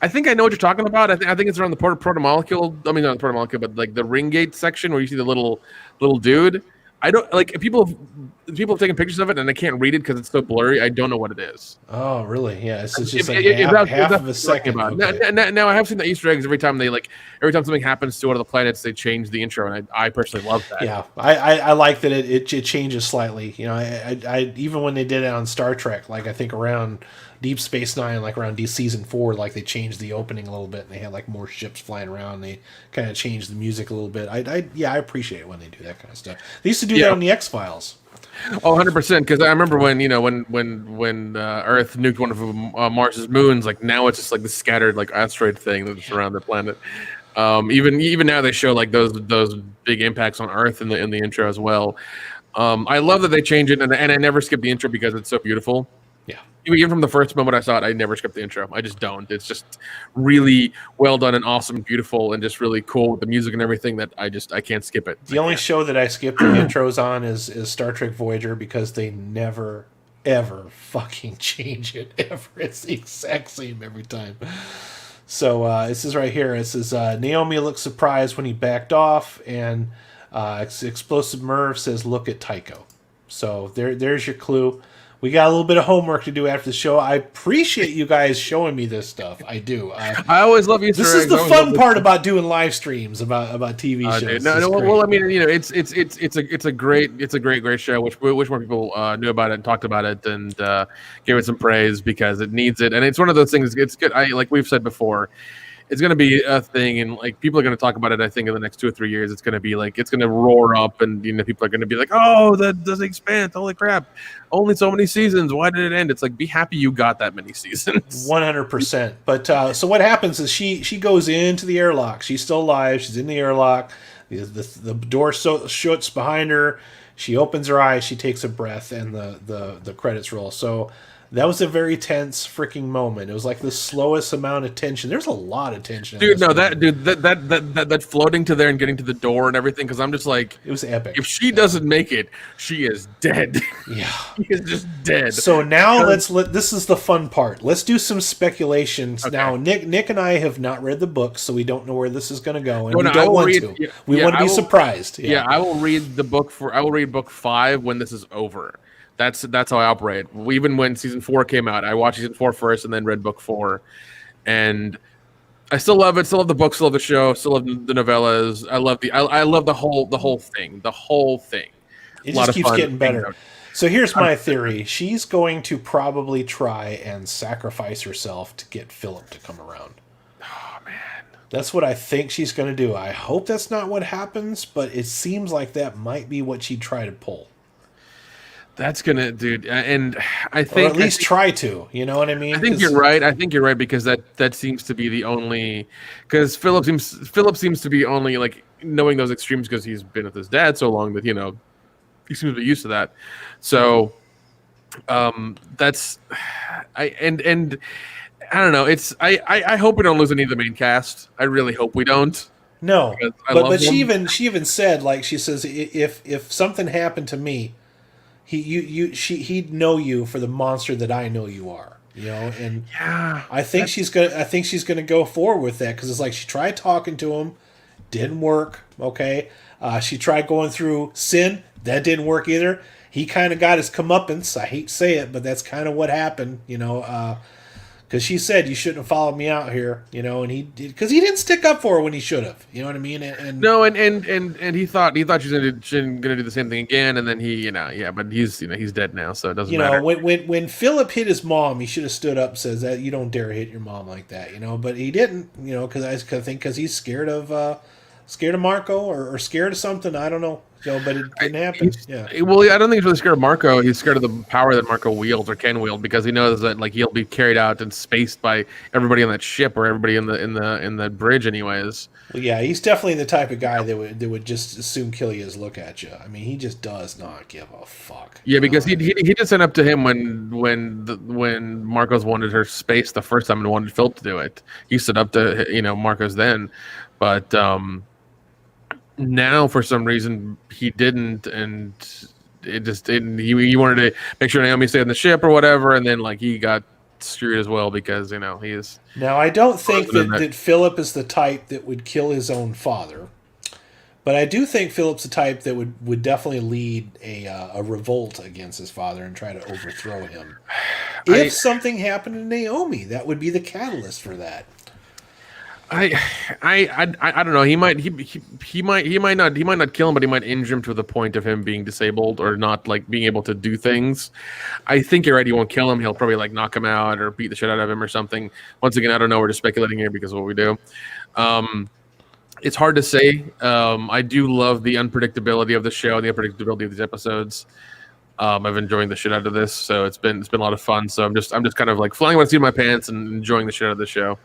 I think I know what you're talking about. I think it's around the proto-molecule. I mean, not the proto-molecule, but like the ring gate section where you see the little dude. I don't like people have taken pictures of it and I can't read it because it's so blurry. I don't know what it is. Oh, really? Yeah, it's just like If half that's of a what you're second. talking about. Okay. Now I have seen the Easter eggs every time something happens to one of the planets, they change the intro, and I personally love that. Yeah, I like that it changes slightly. You know, I even when they did it on Star Trek, like I think around Deep Space Nine, like around season 4, like they changed the opening a little bit, and they had like more ships flying around. And they kind of changed the music a little bit. I appreciate it when they do that kind of stuff. They used to do that on the X-Files. Oh, 100%. Because I remember when Earth nuked one of Mars's moons. Like now it's just like the scattered like asteroid thing that's around the planet. Even now they show like those big impacts on Earth in the intro as well. I love that they change it, and I never skip the intro because it's so beautiful. Yeah. Even from the first moment I saw it, I never skip the intro. I just don't. It's just really well done and awesome and beautiful and just really cool with the music and everything that I can't skip it. The only show that I skip the intros on is Star Trek Voyager because they never ever fucking change it ever. It's the exact same every time. So this is right here. It says Naomi looks surprised when he backed off, and Explosive Merv says, "Look at Tycho." So there's your clue. We got a little bit of homework to do after the show. I appreciate you guys showing me this stuff. I do. I always love Easter eggs. This is the fun part about doing live streams about TV shows. Well, I mean, it's a great show. Wish more people knew about it and talked about it and gave it some praise because it needs it. And it's one of those things. It's good. Like we've said before, it's going to be a thing, and like people are going to talk about it. I think in the next 2 or 3 years, it's going to be like it's going to roar up, and people are going to be like, "Oh, that does Expanse! Holy crap! Only so many seasons. Why did it end?" It's like, be happy you got that many seasons. 100%. But so what happens is she goes into the airlock. She's still alive. She's in the airlock. The door shuts behind her. She opens her eyes. She takes a breath, and the credits roll. So. That was a very tense freaking moment. It was like the slowest amount of tension. There's a lot of tension. Dude, that floating to there and getting to the door and everything. Because I'm just like, it was epic. If she doesn't make it, she is dead. Yeah, she is just dead. So now this is the fun part. Let's do some speculations. Okay. Now, Nick and I have not read the book, so we don't know where this is going to go, and we don't want to. We want to be surprised. Yeah, I will read the book I will read book 5 when this is over. That's how I operate. Even when season 4 came out, I watched season 4 first and then read book 4, and I still love it. Still love the book. Still love the show. Still love the novellas. I love the whole thing. The whole thing. It just keeps getting better. So here's my theory: she's going to probably try and sacrifice herself to get Philip to come around. Oh man, that's what I think she's going to do. I hope that's not what happens, but it seems like that might be what she'd try to pull. That's gonna, dude, and I think, or at least try to. You know what I mean? I think you're right. I think you're right because that seems to be the only. Because Philip seems to be only like knowing those extremes because he's been with his dad so long that he seems to be used to that. So, that's I don't know. It's I hope we don't lose any of the main cast. I really hope we don't. No, but she even said, like, she says, if something happened to me. He'd know you for the monster that I know you are, and yeah, I think she's gonna go forward with that because it's like she tried talking to him, didn't work. Okay, she tried going through sin, that didn't work either. He kind of got his comeuppance. I hate to say it, but that's kind of what happened, because she said you shouldn't have followed me out here, and he did because he didn't stick up for her when he should have. You know what I mean? And no, and he thought she was gonna do the same thing again, and then he, but he's dead now, so it doesn't matter. When Philip hit his mom, he should have stood up, and says that you don't dare hit your mom like that, but he didn't, because he's scared of Marco or scared of something. I don't know. But it didn't happen. Yeah. Well, I don't think he's really scared of Marco. He's scared of the power that Marco wields or can wield because he knows that like he'll be carried out and spaced by everybody on that ship or everybody in the bridge, anyways. Well, yeah, he's definitely the type of guy that would just as soon kill you as look at you. I mean, he just does not give a fuck. Yeah, because he did send up to him when Marcos wanted her spaced the first time and wanted Philip to do it. He stood up to Marcos then, but. Now, for some reason, he didn't, and it just didn't. He wanted to make sure Naomi stayed on the ship or whatever, and then like he got screwed as well because he is. Now, I don't think that Philip is the type that would kill his own father, But I do think Philip's the type that would definitely lead a revolt against his father and try to overthrow him. If something happened to Naomi, that would be the catalyst for that. I don't know. He might not kill him, but he might injure him to the point of him being disabled or not like being able to do things. I think you're right. He won't kill him. He'll probably like knock him out or beat the shit out of him or something. Once again, I don't know. We're just speculating here because of what we do. It's hard to say. I do love the unpredictability of the show and the unpredictability of these episodes. I've enjoying the shit out of this, so it's been a lot of fun. So I'm just kind of like flying by the seat of my pants and enjoying the shit out of the show.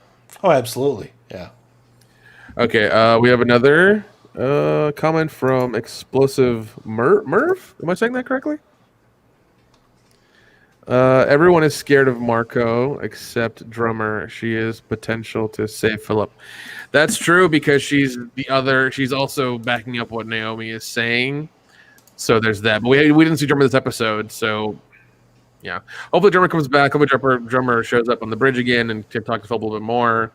Oh, absolutely. Yeah. Okay, we have another comment from Explosive Merv. Am I saying that correctly? Everyone is scared of Marco except Drummer. She is potential to save Philip. That's true because she's also backing up what Naomi is saying. So there's that. But we didn't see Drummer this episode, so yeah. Hopefully Drummer comes back. Hopefully Drummer shows up on the bridge again and can talk to Philip a little bit more.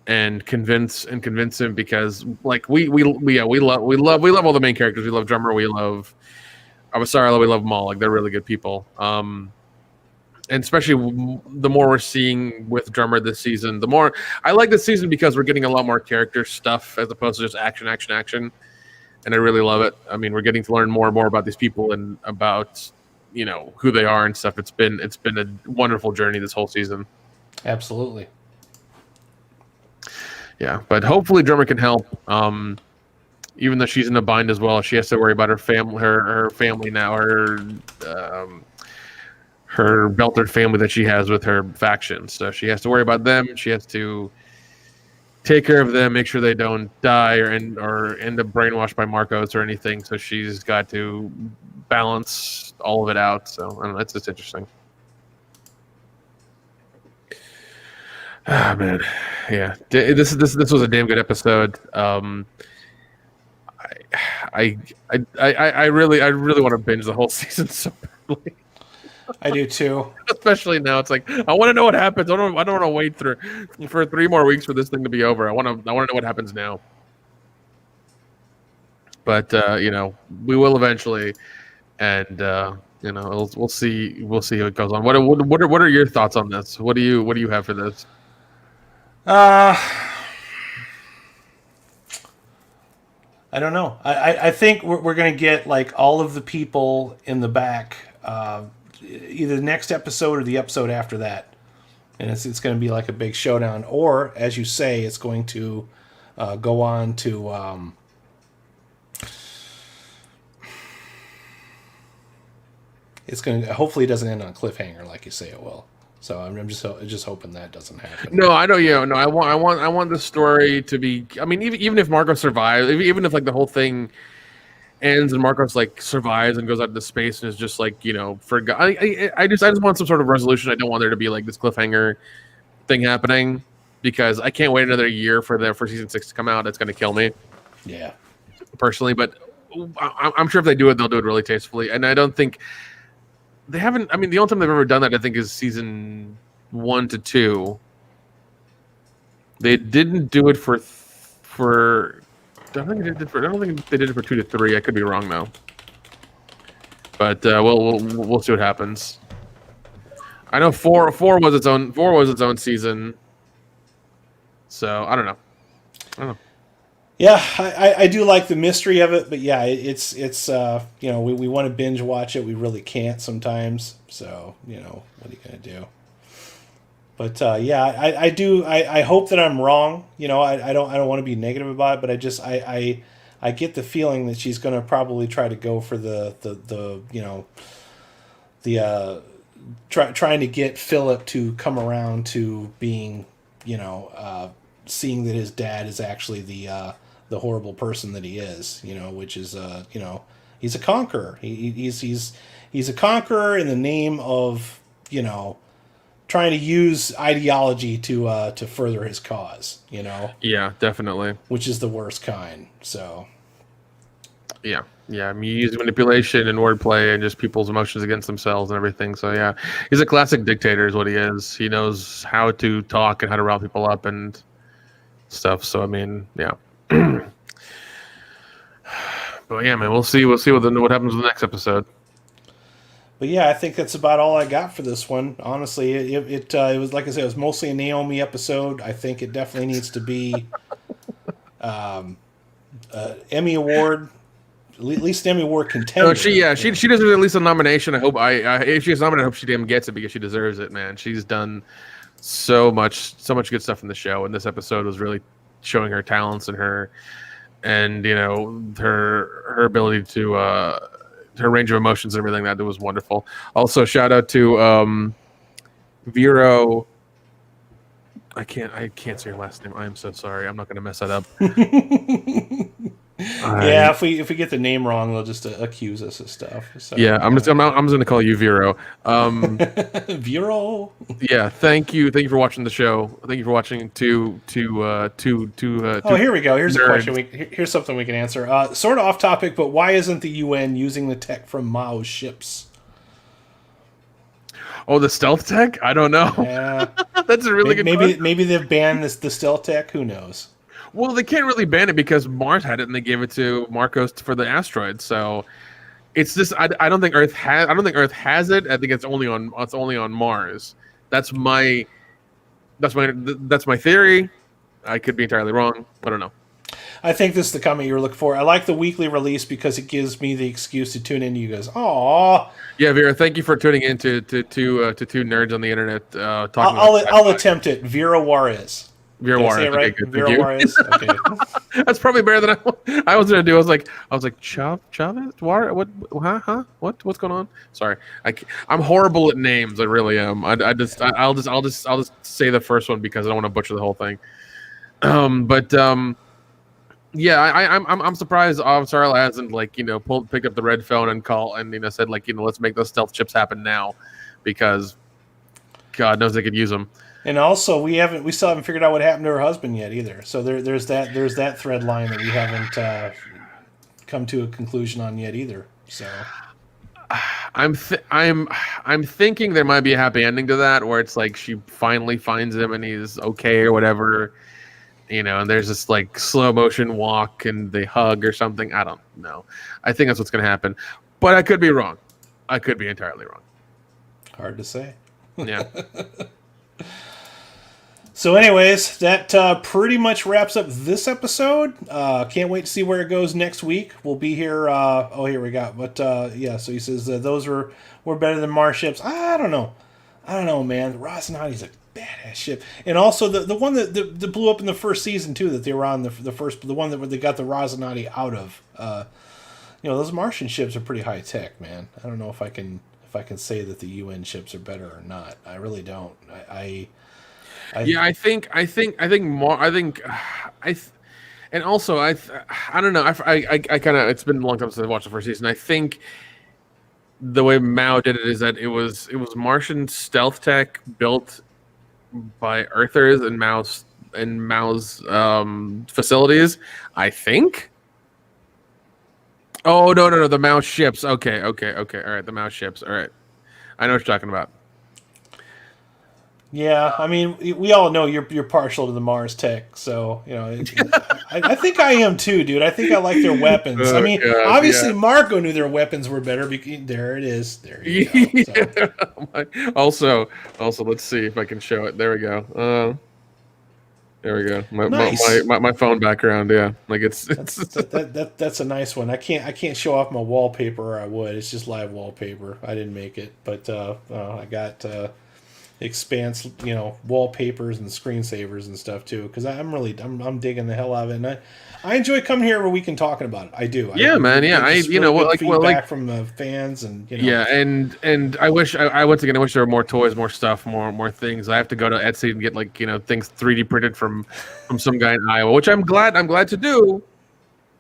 And convince him because like we love all the main characters. We love Drummer. We love Abasarla. We love them all. Like they're really good people. And especially the more we're seeing with Drummer this season, the more I like this season because we're getting a lot more character stuff as opposed to just action. And I really love it. I mean, we're getting to learn more and more about these people and about who they are and stuff. It's been a wonderful journey this whole season. Absolutely. Yeah, but hopefully Drummer can help. Even though she's in a bind as well, she has to worry about her family. Her family now, her Belter family that she has with her faction. So she has to worry about them. She has to take care of them, make sure they don't die or end up brainwashed by Marcos or anything. So she's got to balance all of it out. So I don't know. It's just interesting. Ah, man, yeah. This was a damn good episode. I really want to binge the whole season so badly. I do too. Especially now, it's like I want to know what happens. I don't want to wait for 3 more weeks for this thing to be over. I want to know what happens now. But we will eventually, and we'll see how it goes on. What are your thoughts on this? What do you have for this? I don't know. I think we're going to get like all of the people in the back, either the next episode or the episode after that, and it's going to be like a big showdown. Or, as you say, it's going to go on to. It's going to hopefully it doesn't end on a cliffhanger like you say it will. So I'm just hoping that doesn't happen. No, I know you. No, I want the story to be. I mean, even if Marcos survives, even if like the whole thing ends and Marcos like survives and goes out into space and is just like forgot. I just want some sort of resolution. I don't want there to be like this cliffhanger thing happening because I can't wait another year for season 6 to come out. That's going to kill me. Yeah, personally, but I'm sure if they do it, they'll do it really tastefully. And I don't think. They haven't. I mean, the only time they've ever done that, I think, is season 1 to 2. They didn't do it for. I don't think they did it for 2 to 3. I could be wrong though. But we'll see what happens. I know 4 was its own season. So I don't know. Yeah, I do like the mystery of it, but yeah, it's we want to binge watch it, we really can't sometimes. So what are you gonna do? But yeah, I do. I hope that I'm wrong. I don't want to be negative about it, but I get the feeling that she's gonna probably try to go for trying to get Philip to come around to being seeing that his dad is actually the horrible person that he is, which is, he's a conqueror. He's a conqueror in the name of, trying to use ideology to further his cause, Yeah, definitely. Which is the worst kind. So. Yeah. I mean, you use manipulation and wordplay and just people's emotions against themselves and everything. So yeah, he's a classic dictator is what he is. He knows how to talk and how to rile people up and stuff. So I mean, yeah. But yeah, man, we'll see what happens in the next episode. But yeah, I think that's about all I got for this one. Honestly, it was, like I said, it was mostly a Naomi episode. I think it definitely needs to be Emmy Award, at least an Emmy Award contender. No, she deserves at least a nomination. I hope if she gets nominated, I hope she damn gets it because she deserves it, man. She's done so much good stuff in the show, and this episode was really showing her talents and her ability to her range of emotions and everything. That was wonderful. Also, shout out to Vero. I can't say your last name. I'm so sorry. I'm not going to mess that up. Yeah, if we get the name wrong, they'll just accuse us of stuff. So, yeah, I'm just going to call you Vero. Vero. Yeah, thank you for watching the show. Thank you for watching two. Oh, here we go. Here's a question. Here's something we can answer. Sort of off topic, but why isn't the UN using the tech from Mao's ships? Oh, the stealth tech? I don't know. Yeah, that's a really good question. Maybe they've banned the stealth tech. Who knows? Well, they can't really ban it because Mars had it and they gave it to Marcos for the asteroid. So it's this. I don't think Earth has it. I think it's only on Mars. That's my theory. I could be entirely wrong. I don't know. I think this is the comment you were looking for. I like the weekly release because it gives me the excuse to tune in to you guys. Aww. Yeah, Vera, thank you for tuning in to two nerds on the internet. Talking I'll attempt it. Vera Juarez. Vera Juarez. Right? Okay, good. Vera Juarez. Okay. That's probably better than I was gonna do. I was like Chavez. What? Huh? What's going on? Sorry, I'm horrible at names. I really am. I'll just say the first one because I don't want to butcher the whole thing. Yeah, I'm surprised Sarla hasn't picked up the red phone and said let's make those stealth chips happen now, because God knows they could use them. And also, we still haven't figured out what happened to her husband yet either. So there's that thread line that we haven't come to a conclusion on yet either. So I'm thinking there might be a happy ending to that, where it's like she finally finds him and he's okay or whatever. And there's this slow motion walk and they hug or something. I don't know. I think that's what's going to happen, but I could be wrong. I could be entirely wrong. Hard to say. Yeah. So anyways, that pretty much wraps up this episode. Can't wait to see where it goes next week. We'll be here. Here we got. But yeah, so he says those were better than Mars ships. I don't know, man. The Rosinati's a badass ship, and also the one that blew up in the first season too, that they were on the one that they got the Rosinati out of. Those Martian ships are pretty high tech, man. I don't know if I can say that the UN ships are better or not. I really don't. And also I don't know. I kind of, it's been a long time since I watched the first season. I think the way Mao did it is that it was Martian stealth tech built by Earthers in Mao's facilities, I think. Oh no, the Mao ships. Okay. All right, the Mao ships. All right, I know what you're talking about. Yeah, I mean, we all know you're partial to the Mars tech, so I think I am too, dude. I think I like their weapons. I mean, obviously Marco knew their weapons were better. There it is. There you go. So. Also, let's see if I can show it. There we go. There we go. Nice. My phone background. Yeah, that's a nice one. I can't show off my wallpaper, or I would. It's just live wallpaper. I didn't make it, but I got. Expanse, wallpapers and screensavers and stuff too, because I'm digging the hell out of it, and I enjoy coming here where we can talk about it. I do. Yeah, man. Yeah, feedback from the fans and Yeah, and I wish I once again I wish there were more toys, more stuff, more things. I have to go to Etsy and get things 3D printed from some guy in Iowa, which I'm glad to do.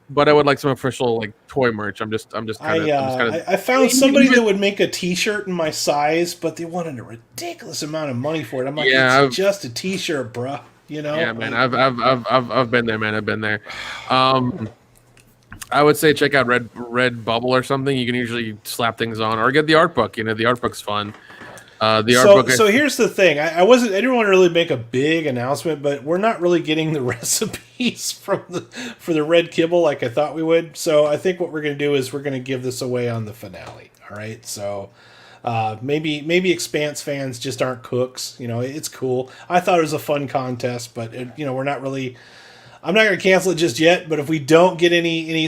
But I would like some official toy merch. I found somebody that would make a T-shirt in my size, but they wanted a ridiculous amount of money for it. I'm like, it's just a T-shirt, bruh. Yeah, man. I've been there, man. I've been there. I would say check out Red Bubble or something. You can usually slap things on, or get the art book. The art book's fun. The art book. So here's the thing. I didn't want to really make a big announcement, but we're not really getting the recipes for the red kibble like I thought we would. So I think what we're going to do is we're going to give this away on the finale. All right. So maybe Expanse fans just aren't cooks. It's cool. I thought it was a fun contest, but we're not really. I'm not going to cancel it just yet. But if we don't get any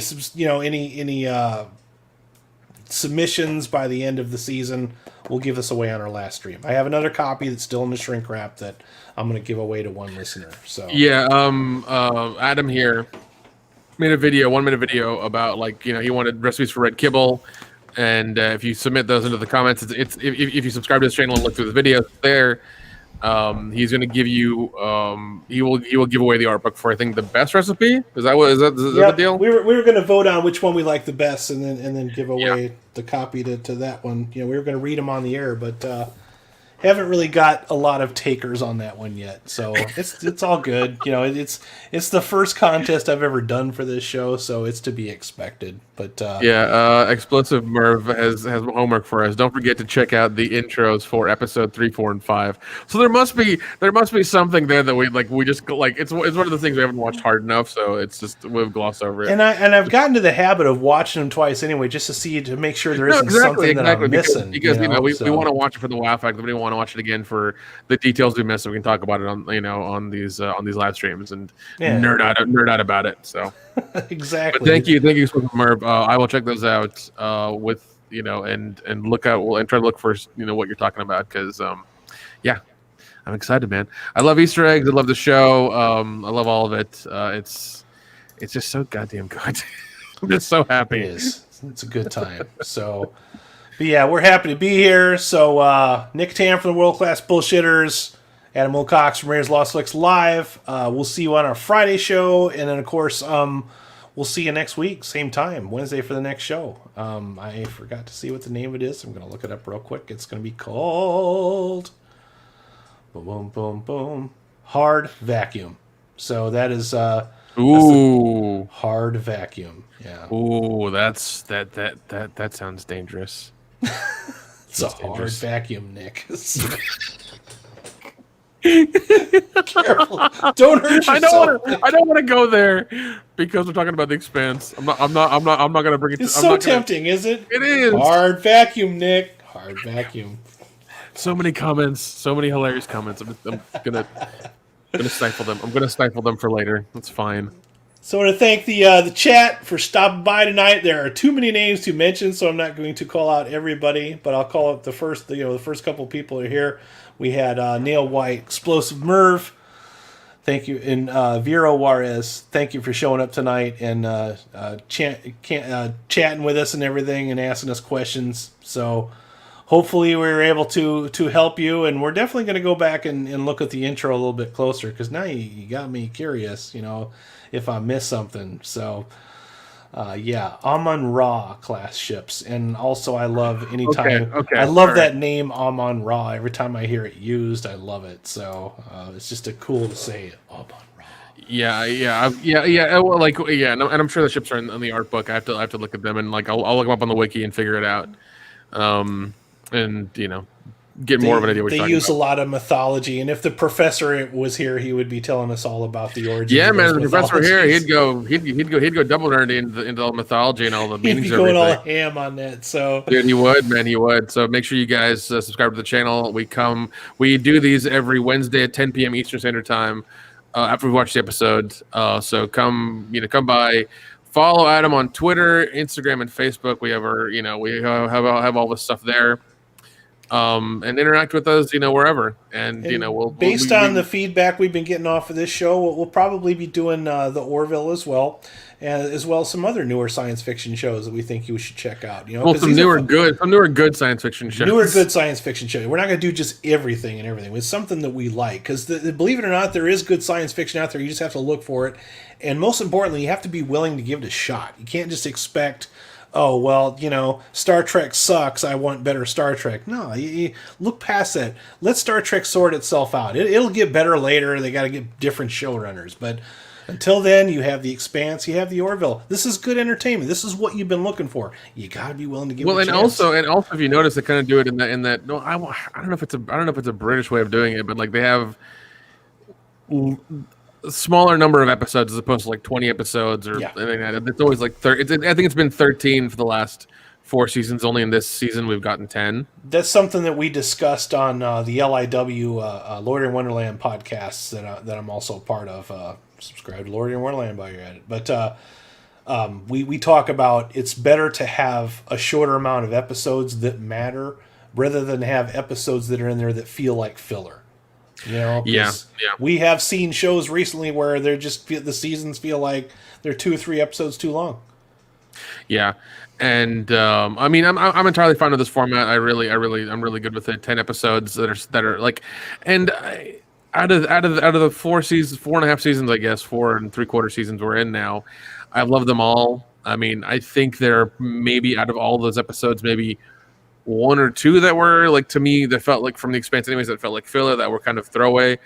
submissions by the end of the season, we'll give this away on our last stream. I have another copy that's still in the shrink wrap that I'm going to give away to one listener. So yeah, Adam here made a video, 1 minute video about he wanted recipes for red kibble, and if you submit those into the comments, it's if you subscribe to this channel and look through the videos there. He's going to give you. He will give away the art book for I think the best recipe. Is that the deal? We were going to vote on which one we like the best, and then give away the copy to that one. We were going to read them on the air, but haven't really got a lot of takers on that one yet. So it's all good. It's the first contest I've ever done for this show, so it's to be expected. But Explosive Merv has homework for us. Don't forget to check out the intros for episode 3, 4, and 5. So there must be something there that we just it's one of the things we haven't watched hard enough. So it's just we've glossed over it. And I've gotten to the habit of watching them twice anyway, just to make sure there isn't something that I'm missing. Because we want to watch it for the wow factor, but we want to watch it again for the details we missed, so we can talk about it on these live streams and nerd out about it. So exactly. But thank you, Explosive Merv. I will check those out with and look out and try to look for what you're talking about because I'm excited, man. I love Easter eggs. I love the show. I love all of it. It's just so goddamn good. I'm just so happy. It is. It's a good time. So, but yeah, we're happy to be here. So Nick Tam from the World Class Bullshitters, Adam Wilcox from Raiders Lost Flicks Live. We'll see you on our Friday show, and then of course we'll see you next week, same time, Wednesday for the next show. I forgot to see what the name of it is. I'm going to look it up real quick. It's going to be called boom, boom, boom, boom, Hard Vacuum. So that is ooh, Hard Vacuum. Yeah. Ooh, that sounds dangerous. It's a hard vacuum, Nick. Careful! Don't hurt yourself. I don't want to go there because we're talking about the Expanse. I'm not gonna bring it. It's so tempting, is it? It is hard vacuum, Nick. Hard vacuum. So many comments, so many hilarious comments. I'm gonna stifle them. I'm gonna stifle them for later. That's fine. So I want to thank the chat for stopping by tonight. There are too many names to mention, so I'm not going to call out everybody, but I'll call out the first couple people are here. We had Nail White, Explosive Merv, thank you, and Vero Juarez. Thank you for showing up tonight and chatting with us and everything and asking us questions. So hopefully we were able to help you, and we're definitely going to go back and look at the intro a little bit closer because now you got me curious, if I miss something. So Amon-Ra class ships, and also I love anytime I love that name Amon-Ra. Every time I hear it used, I love it. So it's just cool to say Amon-Ra. And I'm sure the ships are in the art book. I have to look at them and I'll look them up on the wiki and figure it out. And get more of an idea what you're talking about. They use a lot of mythology, and if the professor was here, he would be telling us all about the origins. Yeah, man, if the professor here, he'd go double nerd into all the mythology and all the meanings. He'd be going all ham on that. So dude, he would. So make sure you guys subscribe to the channel. We do these every Wednesday at 10 p.m. Eastern Standard Time after we watch the episode. So come by. Follow Adam on Twitter, Instagram, and Facebook. We have have all this stuff there. And interact with us, wherever. And based on the feedback we've been getting off of this show, we'll probably be doing the Orville as well, and as well as some other newer science fiction shows that we think you should check out. Some newer good science fiction shows. Newer good science fiction shows. We're not going to do just everything and everything. It's something that we like because, believe it or not, there is good science fiction out there. You just have to look for it, and most importantly, you have to be willing to give it a shot. You can't just expect, oh, well, Star Trek sucks, I want better Star Trek. No, you look past that. Let Star Trek sort itself out. It'll get better later. They got to get different showrunners. But Until then, you have the Expanse, you have the Orville. This is good entertainment. This is what you've been looking for. You got to be willing to give it a and chance. also if you notice, they kind of do it in that. No, I don't know if it's a British way of doing it, but like they have a smaller number of episodes as opposed to like 20 episodes or anything like that. It's always like I think it's been 13 for the last 4 seasons. Only in this season we've gotten 10. That's something that we discussed on the LIW Lord in Wonderland podcasts that I'm also part of. Subscribe to Lord in Wonderland while you're at it. But we talk about it's better to have a shorter amount of episodes that matter rather than have episodes that are in there that feel like filler. You know, we have seen shows recently where they're just the seasons feel like they're 2 or 3 episodes too long. Yeah, and I mean, I'm entirely fine with this format. I'm really good with it. 10 episodes that are like, and out of the 4.5 seasons, I guess 4 3/4 seasons we're in now, I love them all. I mean, I think there maybe out of all those episodes, maybe 1 or 2 that were like to me that felt like from the Expanse, anyways, that felt like filler, that were kind of throwaway.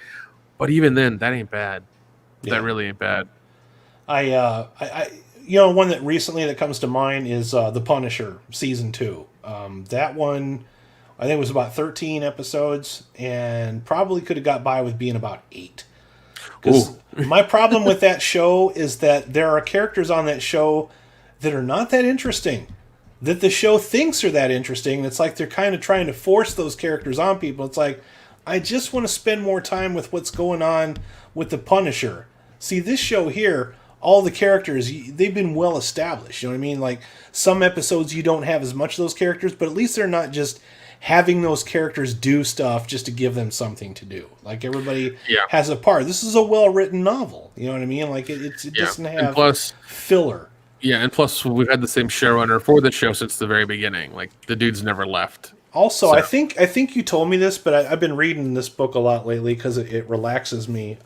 But even then, that ain't bad. Yeah. That really ain't bad. I one that recently that comes to mind is The Punisher season 2. That one, I think it was about 13 episodes, and probably could have got by with being about 8. Because my problem with that show is that there are characters on that show that are not that interesting, that the show thinks are that interesting. It's like they're kind of trying to force those characters on people. It's like, I just want to spend more time with what's going on with the Punisher. See, this show here, all the characters, they've been well established. You know what I mean? Like, some episodes you don't have as much of those characters, but at least they're not just having those characters do stuff just to give them something to do. Like, everybody has a part. This is a well-written novel. You know what I mean? Like, it doesn't have filler. Yeah, and plus we've had the same showrunner for the show since the very beginning. Like, the dude's never left. Also, so. I think you told me this, but I've been reading this book a lot lately because it relaxes me.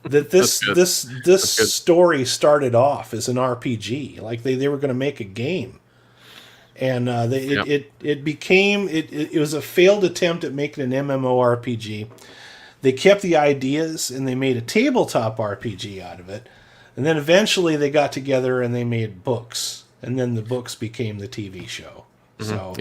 That this story started off as an RPG. Like they were going to make a game, and it was a failed attempt at making an MMORPG. They kept the ideas and they made a tabletop RPG out of it, and then eventually they got together and they made books, and then the books became the TV show. So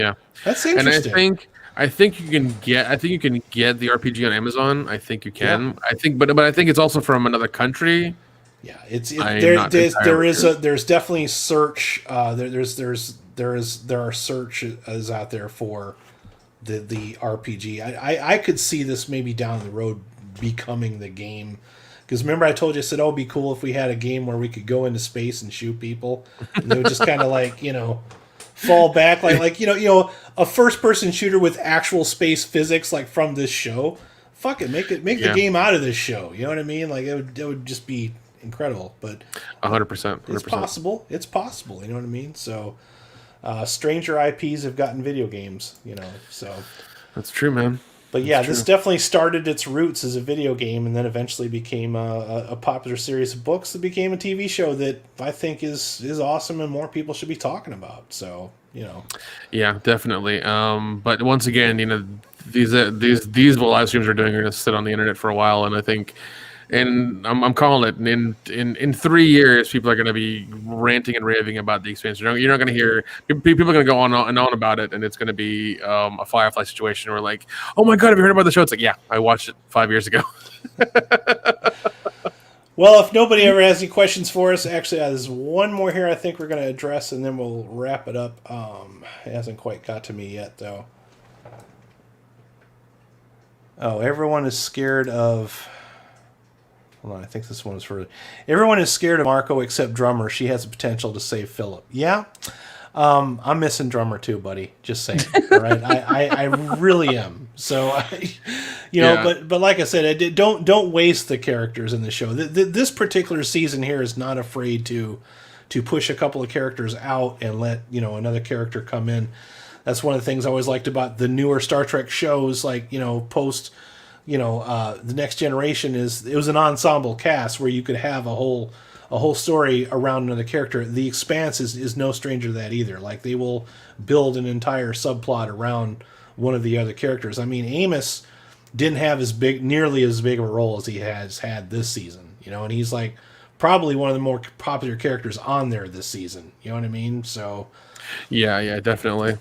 that's interesting. And I think you can get the RPG on Amazon. I think you can. Yeah. But I think it's also from another country. Yeah, there's definitely search. There are searches out there for the RPG. I could see this maybe down the road becoming the game. Because remember, I told you, I said, "Oh, it'd be cool if we had a game where we could go into space and shoot people," and they would just kind of like fall back like a first person shooter with actual space physics like from this show. Fuck it, make the game out of this show. You know what I mean? Like it would just be incredible. But 100%. It's possible. It's possible. You know what I mean? So stranger IPs have gotten video games. So that's true, man. But yeah, this definitely started its roots as a video game, and then eventually became a popular series of books that became a TV show that I think is awesome and more people should be talking about. So yeah, definitely. But once again, these live streams we're doing are going to sit on the internet for a while, and I think. And I'm calling it. In 3 years, people are going to be ranting and raving about the Expanse. You're not going to hear people are going to go on and on about it, and it's going to be a Firefly situation where like, oh my god, have you heard about the show? It's like, yeah, I watched it 5 years ago. Well, if nobody ever has any questions for us, actually, there's one more here I think we're going to address, and then we'll wrap it up. It hasn't quite got to me yet, though. Oh, everyone is scared of. Hold on, I think this one is for... Everyone is scared of Marco except Drummer. She has the potential to save Philip. Yeah? I'm missing Drummer too, buddy. Just saying. All right? I really am. So, but like I said, don't waste the characters in the show. This particular season here is not afraid to push a couple of characters out and let another character come in. That's one of the things I always liked about the newer Star Trek shows, like post... the Next Generation it was an ensemble cast where you could have a whole story around another character. The Expanse is no stranger to that either. Like they will build an entire subplot around one of the other characters. I mean, Amos didn't have nearly as big of a role as he has had this season, and he's like probably one of the more popular characters on there this season. You know what I mean? So, Yeah, definitely.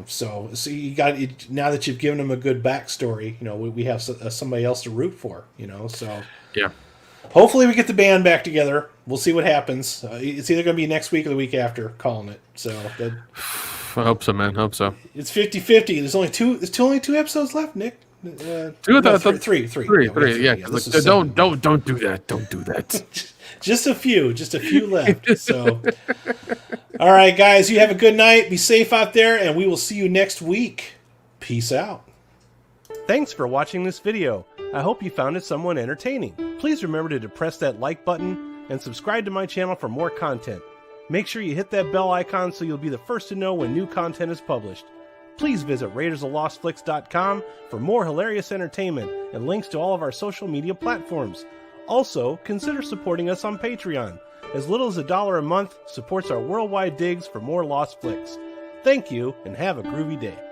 So you got now that you've given him a good backstory. We have somebody else to root for. So Yeah. hopefully we get the band back together. We'll see what happens. It's either going to be next week or the week after. Calling it. So I hope so, man. Hope so. it's 50-50. There's only two episodes left, Nick. Three. Yeah. Don't do that. Don't do that. Just a few left. So, all right, guys, you have a good night. Be safe out there, and we will see you next week. Peace out. Thanks for watching this video. I hope you found it somewhat entertaining. Please remember to depress that like button and subscribe to my channel for more content. Make sure you hit that bell icon so you'll be the first to know when new content is published. Please visit raidersofthelostflicks.com for more hilarious entertainment and links to all of our social media platforms. Also, consider supporting us on Patreon. As little as $1 a month supports our worldwide digs for more Lost Flicks. Thank you, and have a groovy day.